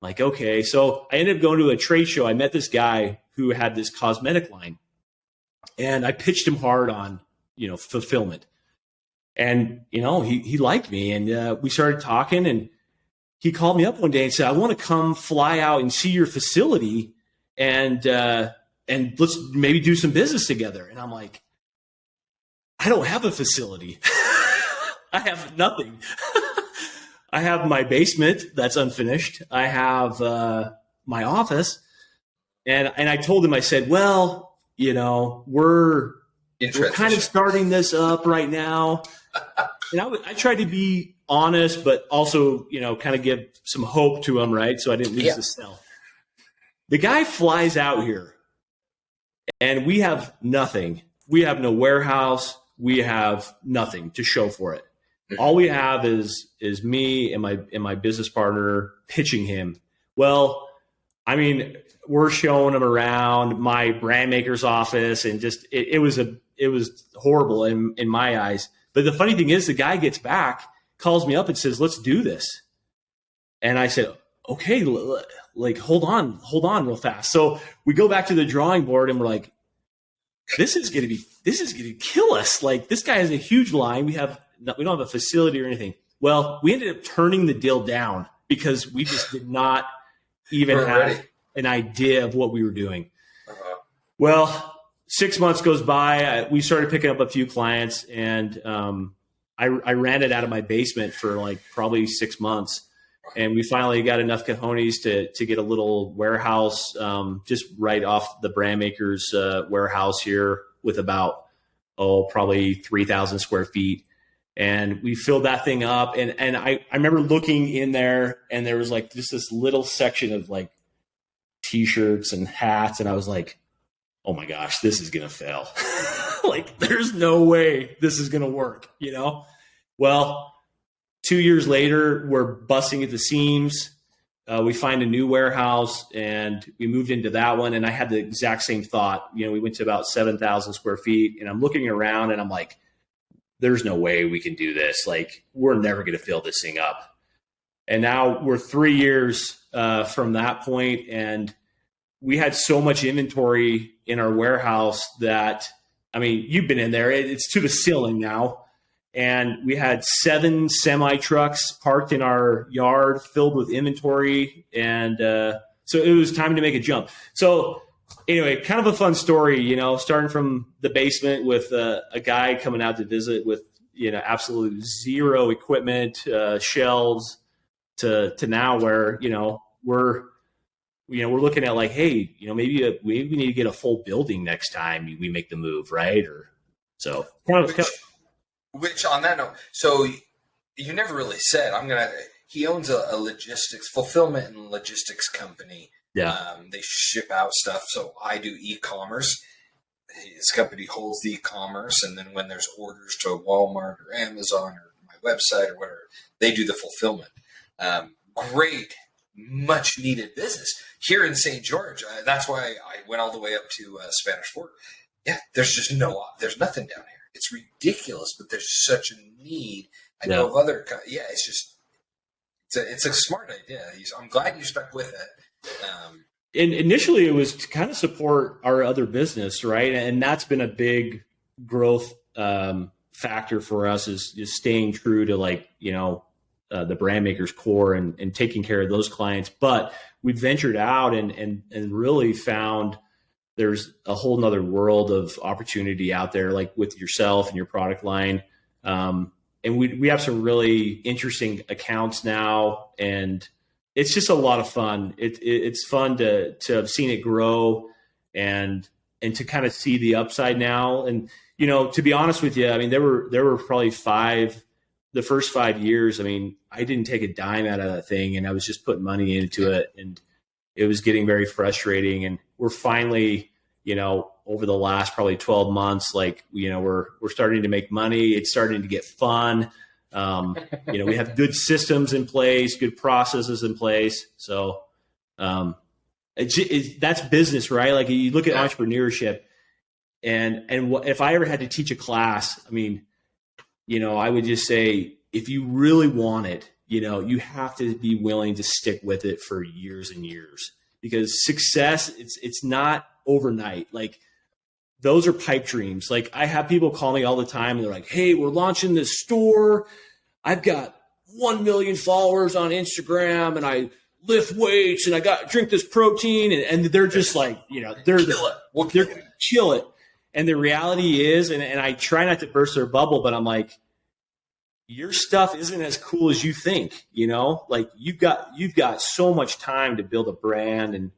like, "Okay." So I ended up going to a trade show. I met this guy who had this cosmetic line, and I pitched him hard on, fulfillment. And, he liked me, and we started talking, and he called me up one day and said, "I want to come fly out and see your facility and let's maybe do some business together." And I'm like, "I don't have a facility." I have nothing. I have my basement that's unfinished. I have my office. And I told him, I said, "Well, we're kind of starting this up right now." And I tried to be honest, but also, kind of give some hope to him, right? So I didn't lose the sale. The guy flies out here, and we have nothing. We have no warehouse. We have nothing to show for it. All we have is me and my business partner pitching him. Well, I mean, we're showing him around my brand maker's office, and just it was horrible in my eyes. But the funny thing is, the guy gets back, calls me up, and says, "Let's do this." And I said, "Okay, like hold on real fast." So we go back to the drawing board, and we're like, this is gonna kill us. Like, this guy has a huge line. We don't have a facility or anything. Well, we ended up turning the deal down because we just did not even have an idea of what we were doing. Uh-huh. Well, 6 months goes by. We started picking up a few clients, and I ran it out of my basement for like probably 6 months. And we finally got enough cojones to get a little warehouse just right off the brand maker's warehouse here with about, probably 3,000 square feet. And we filled that thing up. And I remember looking in there, and there was like just this little section of like T-shirts and hats. And I was like, "Oh my gosh, this is going to fail." Like, there's no way this is going to work, Well, 2 years later, we're busting at the seams. We find a new warehouse, and we moved into that one. And I had the exact same thought. We went to about 7,000 square feet, and I'm looking around, and I'm like, there's no way we can do this. Like, we're never going to fill this thing up. And now we're 3 years from that point, and we had so much inventory in our warehouse that, I mean, you've been in there. It's to the ceiling now. And we had 7 semi trucks parked in our yard filled with inventory. And so it was time to make a jump. So anyway, kind of a fun story, starting from the basement with a guy coming out to visit with, absolutely 0 equipment, shelves to now where, we're looking at like, hey, maybe we need to get a full building next time we make the move, right? Or so. Which on that note, so you never really said he owns a logistics fulfillment and logistics company. Yeah, they ship out stuff. So I do e-commerce. His company holds the e-commerce, and then when there's orders to Walmart or Amazon or my website or whatever, they do the fulfillment. Great. Much needed business here in St. George. That's why I went all the way up to Spanish Fork. Yeah, there's nothing down here. It's ridiculous, but there's such a need. I know of other. It's a smart idea. I'm glad you stuck with it. And initially, it was to kind of support our other business, right? And that's been a big growth factor for us is staying true to like, the brand maker's core and taking care of those clients. But we ventured out and really found there's a whole nother world of opportunity out there, like with yourself and your product line. And we have some really interesting accounts now, and it's just a lot of fun. It's fun to have seen it grow and to kind of see the upside now. And, to be honest with you, I mean, there were probably the first 5 years, I mean, I didn't take a dime out of that thing, and I was just putting money into it, and it was getting very frustrating. And we're finally, over the last probably 12 months, like, we're starting to make money. It's starting to get fun. We have good systems in place, good processes in place. So that's business, right? Like you look at entrepreneurship, and if I ever had to teach a class, I mean, I would just say, if you really want it, you have to be willing to stick with it for years and years, because success, it's not overnight. Like those are pipe dreams. Like I have people call me all the time and they're like, hey, we're launching this store. I've got 1 million followers on Instagram and I lift weights and I drink this protein. And they're just like, they're going to kill it. And the reality is, and I try not to burst their bubble, but I'm like, your stuff isn't as cool as you think, like you've got so much time to build a brand,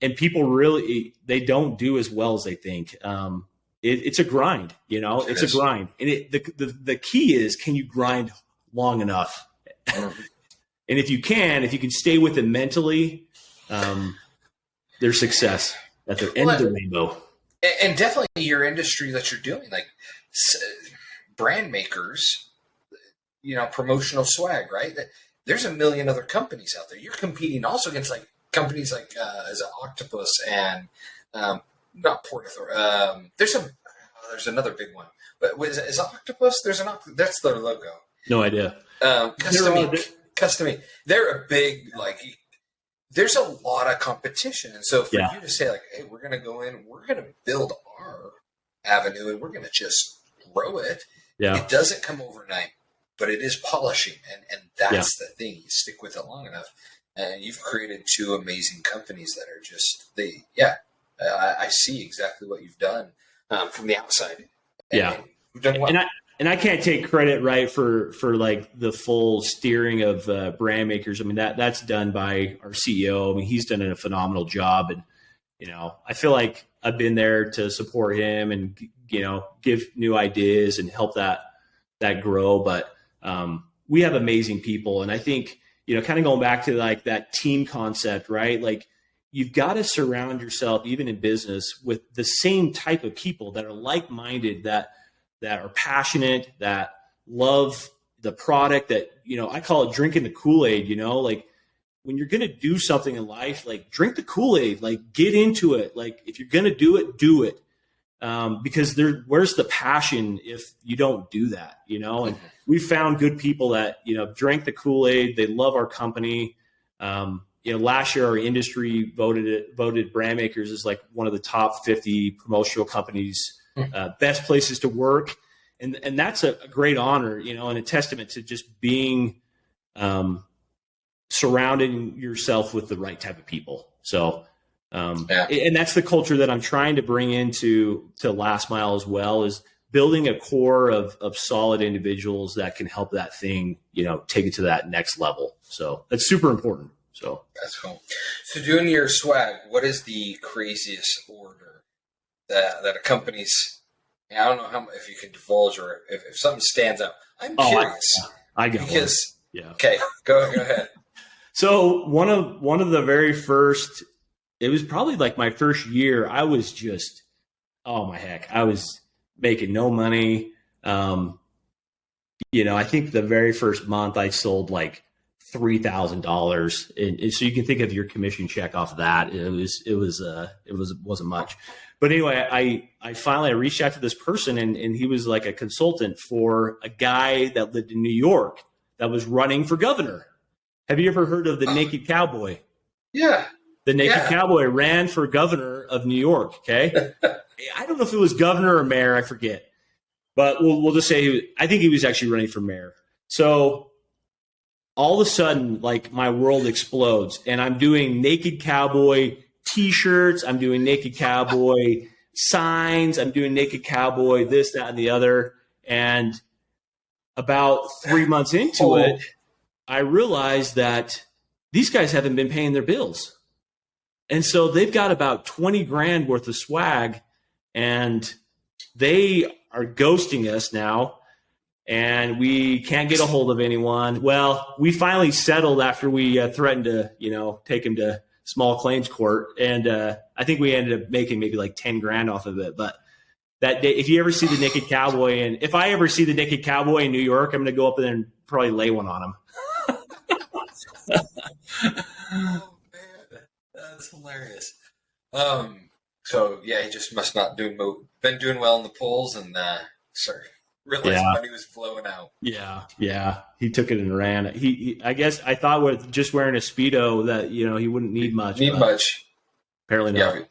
and people really, they don't do as well as they think. It's a grind, it's a grind. And the key is, can you grind long enough? And if you can stay with it mentally, there's success at the end of the rainbow. And definitely your industry that you're doing, like brand makers, promotional swag, right? There's a million other companies out there. You're competing also against like companies like as an Octopus and not Port Authority. There's another big one, but is Octopus? That's their logo. No idea. Custom. They're a big there's a lot of competition. And so for you to say like, hey, we're going to go in, we're going to build our avenue and we're going to just grow it. Yeah. It doesn't come overnight, but it is polishing. And that's the thing. You stick with it long enough. And you've created two amazing companies that are just, I see exactly what you've done from the outside. And you've done well. And I can't take credit, right, for like the full steering of brand makers. I mean, that's done by our CEO. I mean, he's done a phenomenal job. And, I feel like I've been there to support him and, give new ideas and help that grow. But we have amazing people. And I think, kind of going back to like that team concept, right? Like you've got to surround yourself, even in business, with the same type of people that are like-minded, that are passionate, that love the product, that, I call it drinking the Kool-Aid, like when you're going to do something in life, like drink the Kool-Aid, like get into it. Like if you're going to do it. Because where's the passion if you don't do that, and we found good people that, drank the Kool-Aid. They love our company. Last year our industry voted brand makers as like one of the top 50 promotional companies, best places to work. And that's a great honor, and a testament to just being, surrounding yourself with the right type of people. So, and that's the culture that I'm trying to bring into LastMile as well, is building a core of solid individuals that can help that thing, take it to that next level. So that's super important. So that's cool. So doing your swag, what is the craziest order that a company's, I don't know if you can divulge or if something stands out. I'm curious. I get because one. Okay, go ahead. So one of the very first, it was probably like my first year. I was just, I was making no money. I think the very first month I sold like $3,000, and so you can think of your commission check off of that. It wasn't much, but anyway, I finally reached out to this person, and he was like a consultant for a guy that lived in New York that was running for governor. Have you ever heard of the Naked Cowboy? Yeah. The Naked Cowboy ran for governor of New York. Okay. I don't know if it was governor or mayor. I forget. but we'll just say I think he was actually running for mayor. So all of a sudden, like my world explodes, and I'm doing Naked Cowboy T-shirts. I'm doing Naked Cowboy signs. I'm doing Naked Cowboy this, that, and the other. And about 3 months into it, I realized that these guys haven't been paying their bills. And so they've got about 20 grand worth of swag, and they are ghosting us now, and we can't get a hold of anyone. Well, we finally settled after we threatened to, take him to small claims court. And I think we ended up making maybe like 10 grand off of it. But that day, if you ever see the Naked Cowboy, and if I ever see the Naked Cowboy in New York, I'm going to go up there and probably lay one on him. Oh man, that's hilarious. So yeah, he just must not been doing well in the polls, and realized money was flowing out. Yeah, he took it and ran. I guess I thought with just wearing a Speedo that he wouldn't need much. Apparently not. Yeah.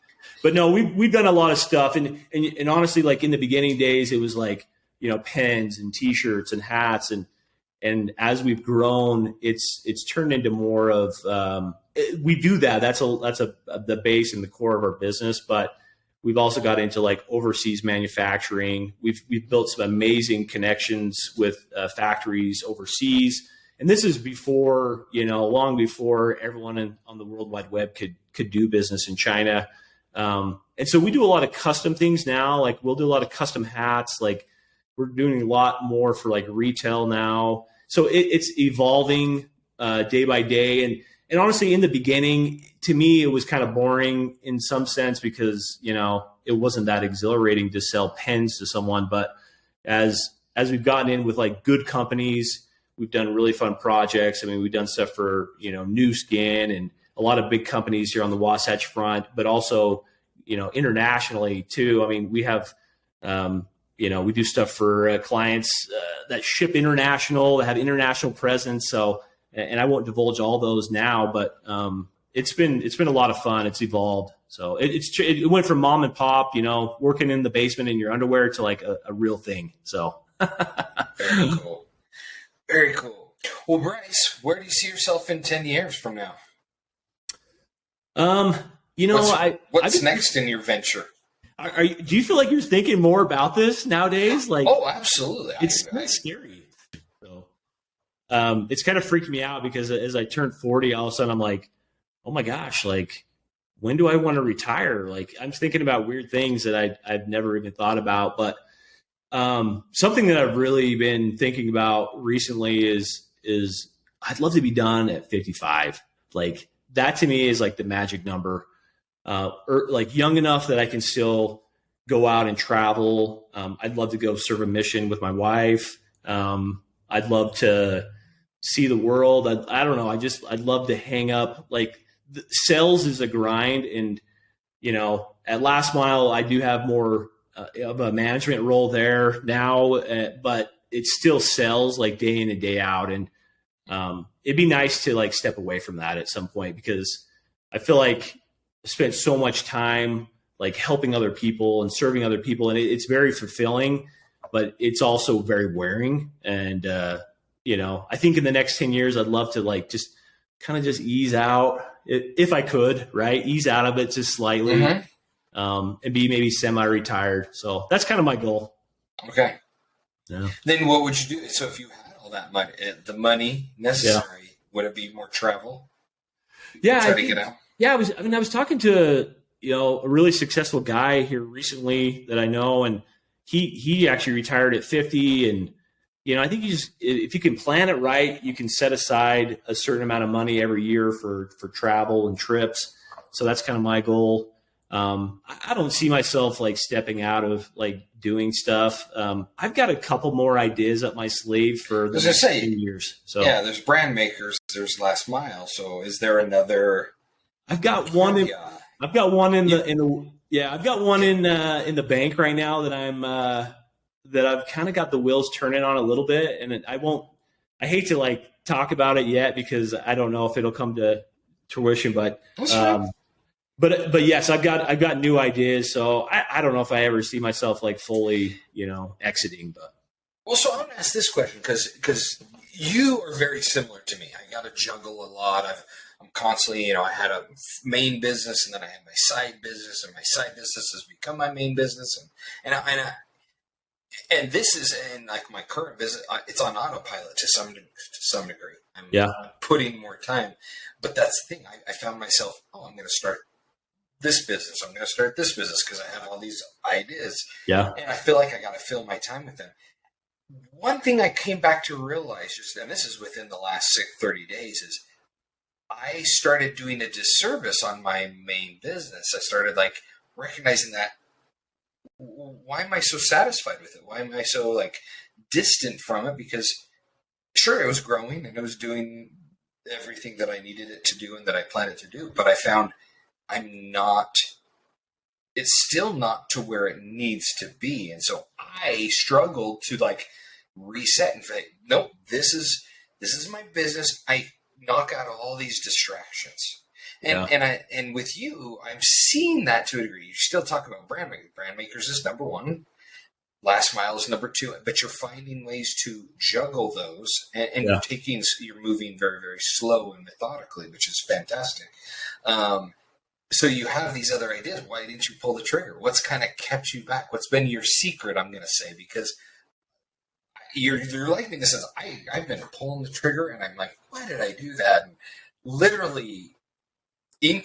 But no, we've done a lot of stuff, and honestly, like in the beginning days, it was like pens and T-shirts and hats, and as we've grown, it's turned into more of we do that. That's the base and the core of our business, but we've also got into like overseas manufacturing. We've built some amazing connections with factories overseas, and this is before long before everyone on the World Wide Web could do business in China. And so we do a lot of custom things now. Like we'll do a lot of custom hats. Like we're doing a lot more for like retail now. So it's evolving day by day. And honestly, in the beginning, to me, it was kind of boring in some sense because, it wasn't that exhilarating to sell pens to someone. But as we've gotten in with like good companies, we've done really fun projects. I mean, we've done stuff for, New Skin and a lot of big companies here on the Wasatch Front, but also, internationally too. I mean, we have, we do stuff for clients that ship international, that have international presence. So, and I won't divulge all those now, but it's been a lot of fun. It's evolved. So it went from mom and pop, working in the basement in your underwear to like a real thing. So very cool. Very cool. Well, Bryce, where do you see yourself in 10 years from now? What's next in your venture? Do you feel like you're thinking more about this nowadays? Like, oh, absolutely. It's scary. So, it's kind of freaked me out because as I turned 40, all of a sudden I'm like, oh my gosh, like, when do I want to retire? Like, I'm thinking about weird things that I've never even thought about. But something that I've really been thinking about recently is I'd love to be done at 55. Like, that to me is like the magic number. Or like young enough that I can still go out and travel. I'd love to go serve a mission with my wife. I'd love to see the world. I don't know. I'd love to hang up. Like sales is a grind, and at LastMile I do have more of a management role there now, but it's still sales like day in and day out. And it'd be nice to like step away from that at some point because I feel like I spent so much time like helping other people and serving other people, and it's very fulfilling, but it's also very wearing. And I think in the next 10 years, I'd love to like just kind of just ease out if I could, right? Ease out of it just slightly, and be maybe semi-retired. So that's kind of my goal. Okay. Yeah. Then what would you do? So if you had all that money, the money necessary, would it be more travel? Yeah. Try to get out. Yeah, I was talking to a really successful guy here recently that I know, and he actually retired at 50. And I think if you can plan it right, you can set aside a certain amount of money every year for travel and trips. So that's kind of my goal. I don't see myself like stepping out of like doing stuff. I've got a couple more ideas up my sleeve for the next few years. So yeah, there's brand makers, there's LastMile. So is there another? I've got one in the bank right now that I've kind of got the wheels turning on a little bit, and I hate to like talk about it yet because I don't know if it'll come to fruition, but but yes, I've got new ideas. So I don't know if I ever see myself like fully, exiting, but. Well, so I'm going to ask this question because you are very similar to me. I got to juggle a lot. I'm constantly, I had a main business, and then I had my side business, and my side business has become my main business, and this is in like my current business. It's on autopilot to some degree. I'm putting more time, but that's the thing. I found myself, I'm going to start this business. I'm going to start this business because I have all these ideas. Yeah, and I feel like I got to fill my time with them. One thing I came back to realize, and this is within the last 30 days, is I started doing a disservice on my main business. I started like recognizing that, why am I so satisfied with it? Why am I so like distant from it? Because sure, it was growing and it was doing everything that I needed it to do and that I planned it to do. But I found it's still not to where it needs to be. And so I struggled to like reset and say, nope, this is my business. I knock out all these distractions. And with you, I'm seeing that to a degree. You still talk about brand makers. Brand makers is number one. LastMile is number two. But you're finding ways to juggle those, and you're moving very, very slow and methodically, which is fantastic. So you have these other ideas. Why didn't you pull the trigger? What's kind of kept you back? What's been your secret? I'm going to say, because you're like me in the sense, I've been pulling the trigger, and I'm like, why did I do that? And literally, I'm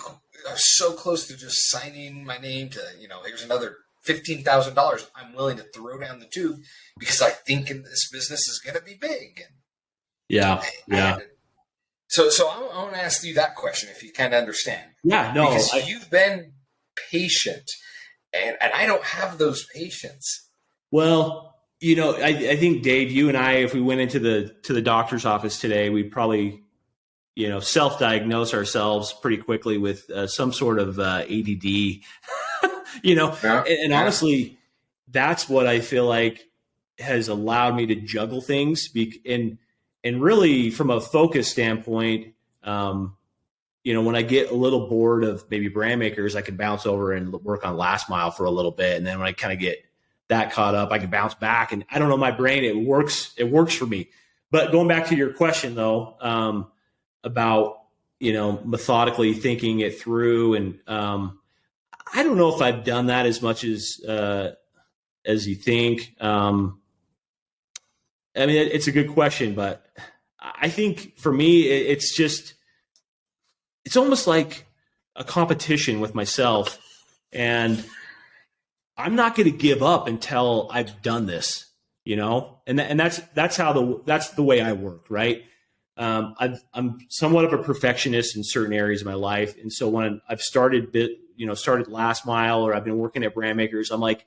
so close to just signing my name to, here's another $15,000 I'm willing to throw down the tube because I think this business is going to be big. And So I want to ask you that question, if you kind of understand. Yeah, no. Because you've been patient, and I don't have those patience. Well, I think, Dave, you and I, if we went into the doctor's office today, we'd probably, self-diagnose ourselves pretty quickly with some sort of ADD, and honestly, that's what I feel like has allowed me to juggle things. And really, from a focus standpoint, when I get a little bored of maybe brand makers, I can bounce over and work on LastMile for a little bit. And then when I kind of get that caught up, I can bounce back. And I don't know, my brain, it works for me. But going back to your question, though, about, methodically thinking it through. And I don't know if I've done that as much as you think. I mean, it's a good question, but I think for me, it's almost like a competition with myself, and I'm not going to give up until I've done this, and that's the way I work. Right. I'm somewhat of a perfectionist in certain areas of my life. And so when I've started LastMile, or I've been working at brand makers, I'm like,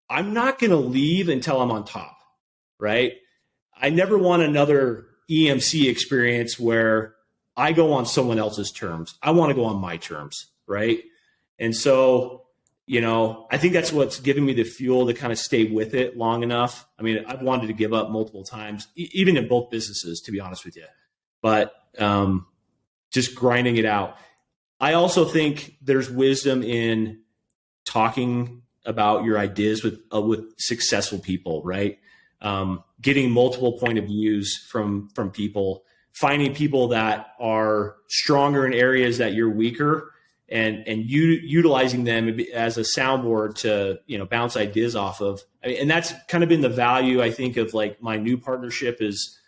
I'm not going to leave until I'm on top. Right. I never want another EMC experience where I go on someone else's terms. I want to go on my terms. Right. And so, I think that's what's giving me the fuel to kind of stay with it long enough. I mean, I've wanted to give up multiple times, even in both businesses, to be honest with you, but just grinding it out. I also think there's wisdom in talking about your ideas with successful people, right? Getting multiple point of views from people, finding people that are stronger in areas that you're weaker, and utilizing them as a soundboard to, bounce ideas off of. I mean, and that's kind of been the value, I think, of like my new partnership is,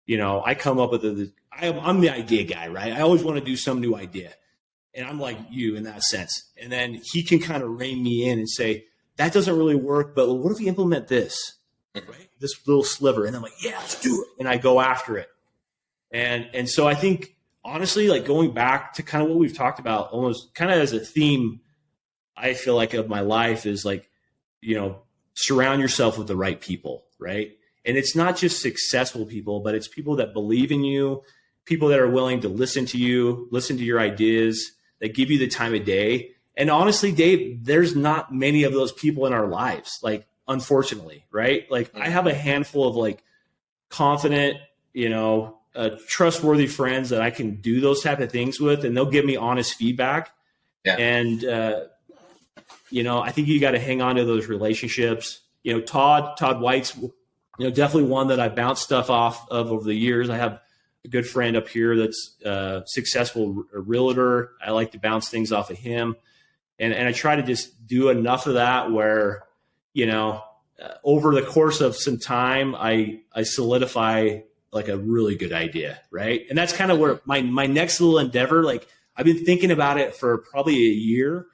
I come up with I'm the idea guy, right? I always want to do some new idea. And I'm like you in that sense. And then he can kind of rein me in and say, that doesn't really work, but what if we implement this, right? This little sliver. And I'm like, yeah, let's do it. And I go after it. And so I think, honestly, like going back to kind of what we've talked about almost kind of as a theme, I feel like of my life is like, surround yourself with the right people, right? And it's not just successful people, but it's people that believe in you, people that are willing to listen to you, listen to your ideas, that give you the time of day. And honestly, Dave, there's not many of those people in our lives, like, unfortunately, right? Like I have a handful of like confident, trustworthy friends that I can do those type of things with, and they'll give me honest feedback. Yeah. And, I think you got to hang on to those relationships. Todd White's, definitely one that I bounced stuff off of over the years. I have a good friend up here that's a successful realtor. I like to bounce things off of him. And I try to just do enough of that where, over the course of some time, I solidify like a really good idea. Right. And that's kind of where my next little endeavor, like I've been thinking about it for probably a year,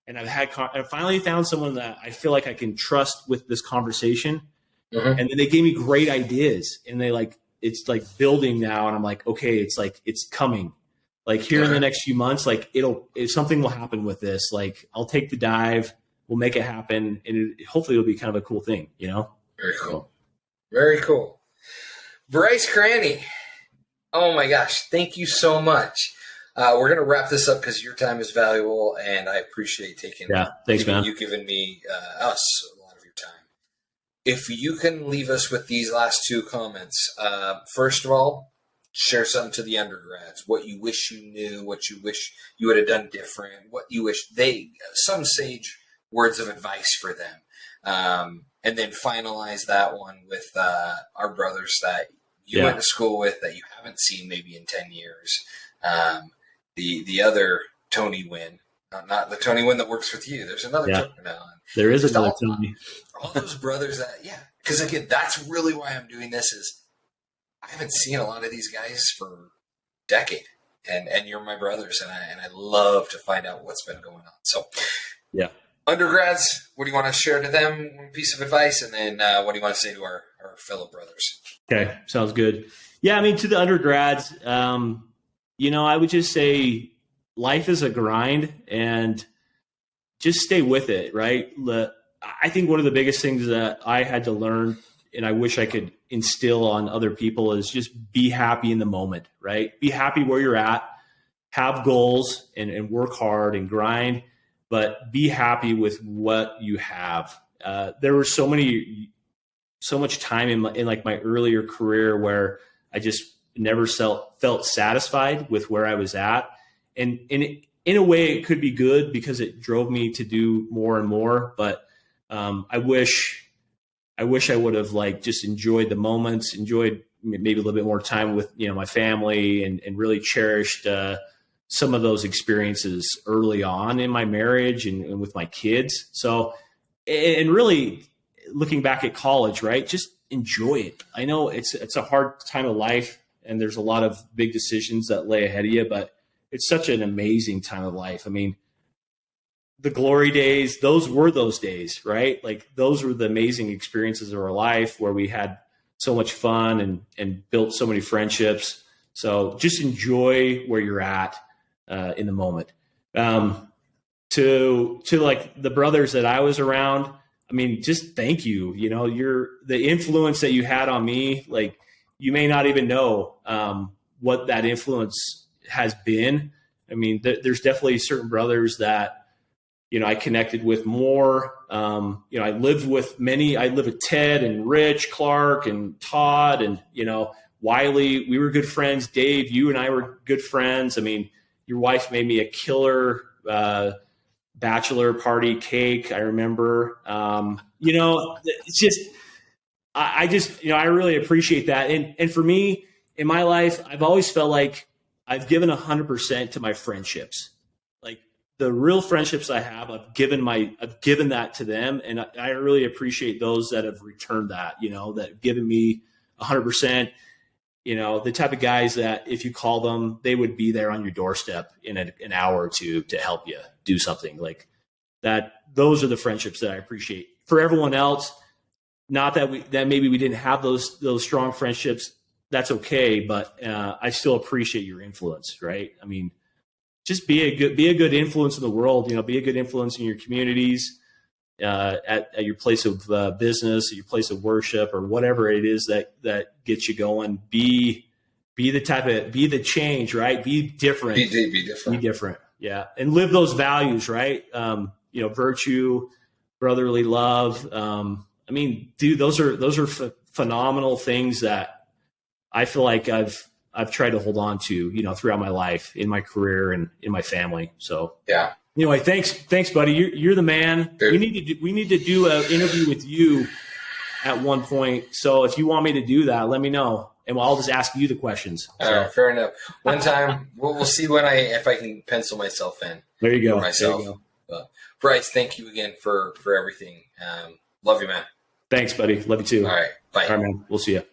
and I finally found someone that I feel like I can trust with this conversation. Mm-hmm. And then they gave me great ideas, and it's like building now. And I'm like, okay, it's coming. Like here in the next few months, like something will happen with this. Like I'll take the dive, we'll make it happen. And hopefully it'll be kind of a cool thing, Very cool. Very cool. Bryce Cranney. Oh my gosh. Thank you so much. We're going to wrap this up because your time is valuable, and I appreciate thanks, man. You giving me, us a lot of your time. If you can leave us with these last two comments, first of all, share something to the undergrads, what you wish you knew, what you wish you would have done different, what you wish some sage words of advice for them. And then finalize that one with our brothers that you went to school with that you haven't seen maybe in 10 years. The other Tony Wynn, not the Tony Wynn that works with you. There's another Tony now. There is another Tony. All those brothers because again, that's really why I'm doing this is I haven't seen a lot of these guys for a decade, and you're my brothers, and I love to find out what's been going on. So, undergrads, what do you want to share to them? One piece of advice, and then what do you want to say to our fellow brothers? Okay, sounds good. Yeah, I mean, to the undergrads, I would just say life is a grind, and just stay with it, right? I think one of the biggest things that I had to learn, and I wish I could instill on other people, is just be happy in the moment, right? Be happy where you're at, have goals and work hard and grind, but be happy with what you have. There were so much time in like my earlier career where I just never felt satisfied with where I was at. And in a way it could be good because it drove me to do more and more. But I wish I would have just enjoyed the moments, enjoyed maybe a little bit more time with, my family, and really cherished some of those experiences early on in my marriage and with my kids. So, and really looking back at college, right? Just enjoy it. I know it's a hard time of life, and there's a lot of big decisions that lay ahead of you, but it's such an amazing time of life. I mean, the glory days, those were those days, right? Like those were the amazing experiences of our life where we had so much fun and built so many friendships. So just enjoy where you're at in the moment. To like the brothers that I was around, I mean, just thank you. The influence that you had on me, like you may not even know what that influence has been. I mean, there's definitely certain brothers that, I connected with more. I lived with Ted and Rich, Clark and Todd and, Wiley. We were good friends. Dave, you and I were good friends. I mean, your wife made me a killer bachelor party cake. I remember, it's just, I really appreciate that. And for me in my life, I've always felt like I've given 100% to my friendships. Like the real friendships I have, I've given that to them. And I really appreciate those that have returned that, that have given me 100%, the type of guys that if you call them, they would be there on your doorstep in an hour or two to help you do something like that. Those are the friendships that I appreciate. For everyone else, not that maybe we didn't have those strong friendships. That's okay. But I still appreciate your influence, right? I mean, just be a good influence in the world, be a good influence in your communities, at your place of business, at your place of worship, or whatever it is that gets you going. Be the change, right? Be different. Be different. Yeah. And live those values, right? Virtue, brotherly love. I mean, dude, those are phenomenal things that I feel like I've tried to hold on to, throughout my life, in my career and in my family. So yeah, Anyway, thanks, buddy. You're the man. Dude. We need to do an interview with you at one point. So if you want me to do that, let me know, and I'll just ask you the questions. All right, fair enough. One time, we'll see if I can pencil myself in. There you go. Myself. There you go. Bryce, thank you again for everything. Love you, man. Thanks, buddy. Love you too. All right, bye. All right, man. We'll see you.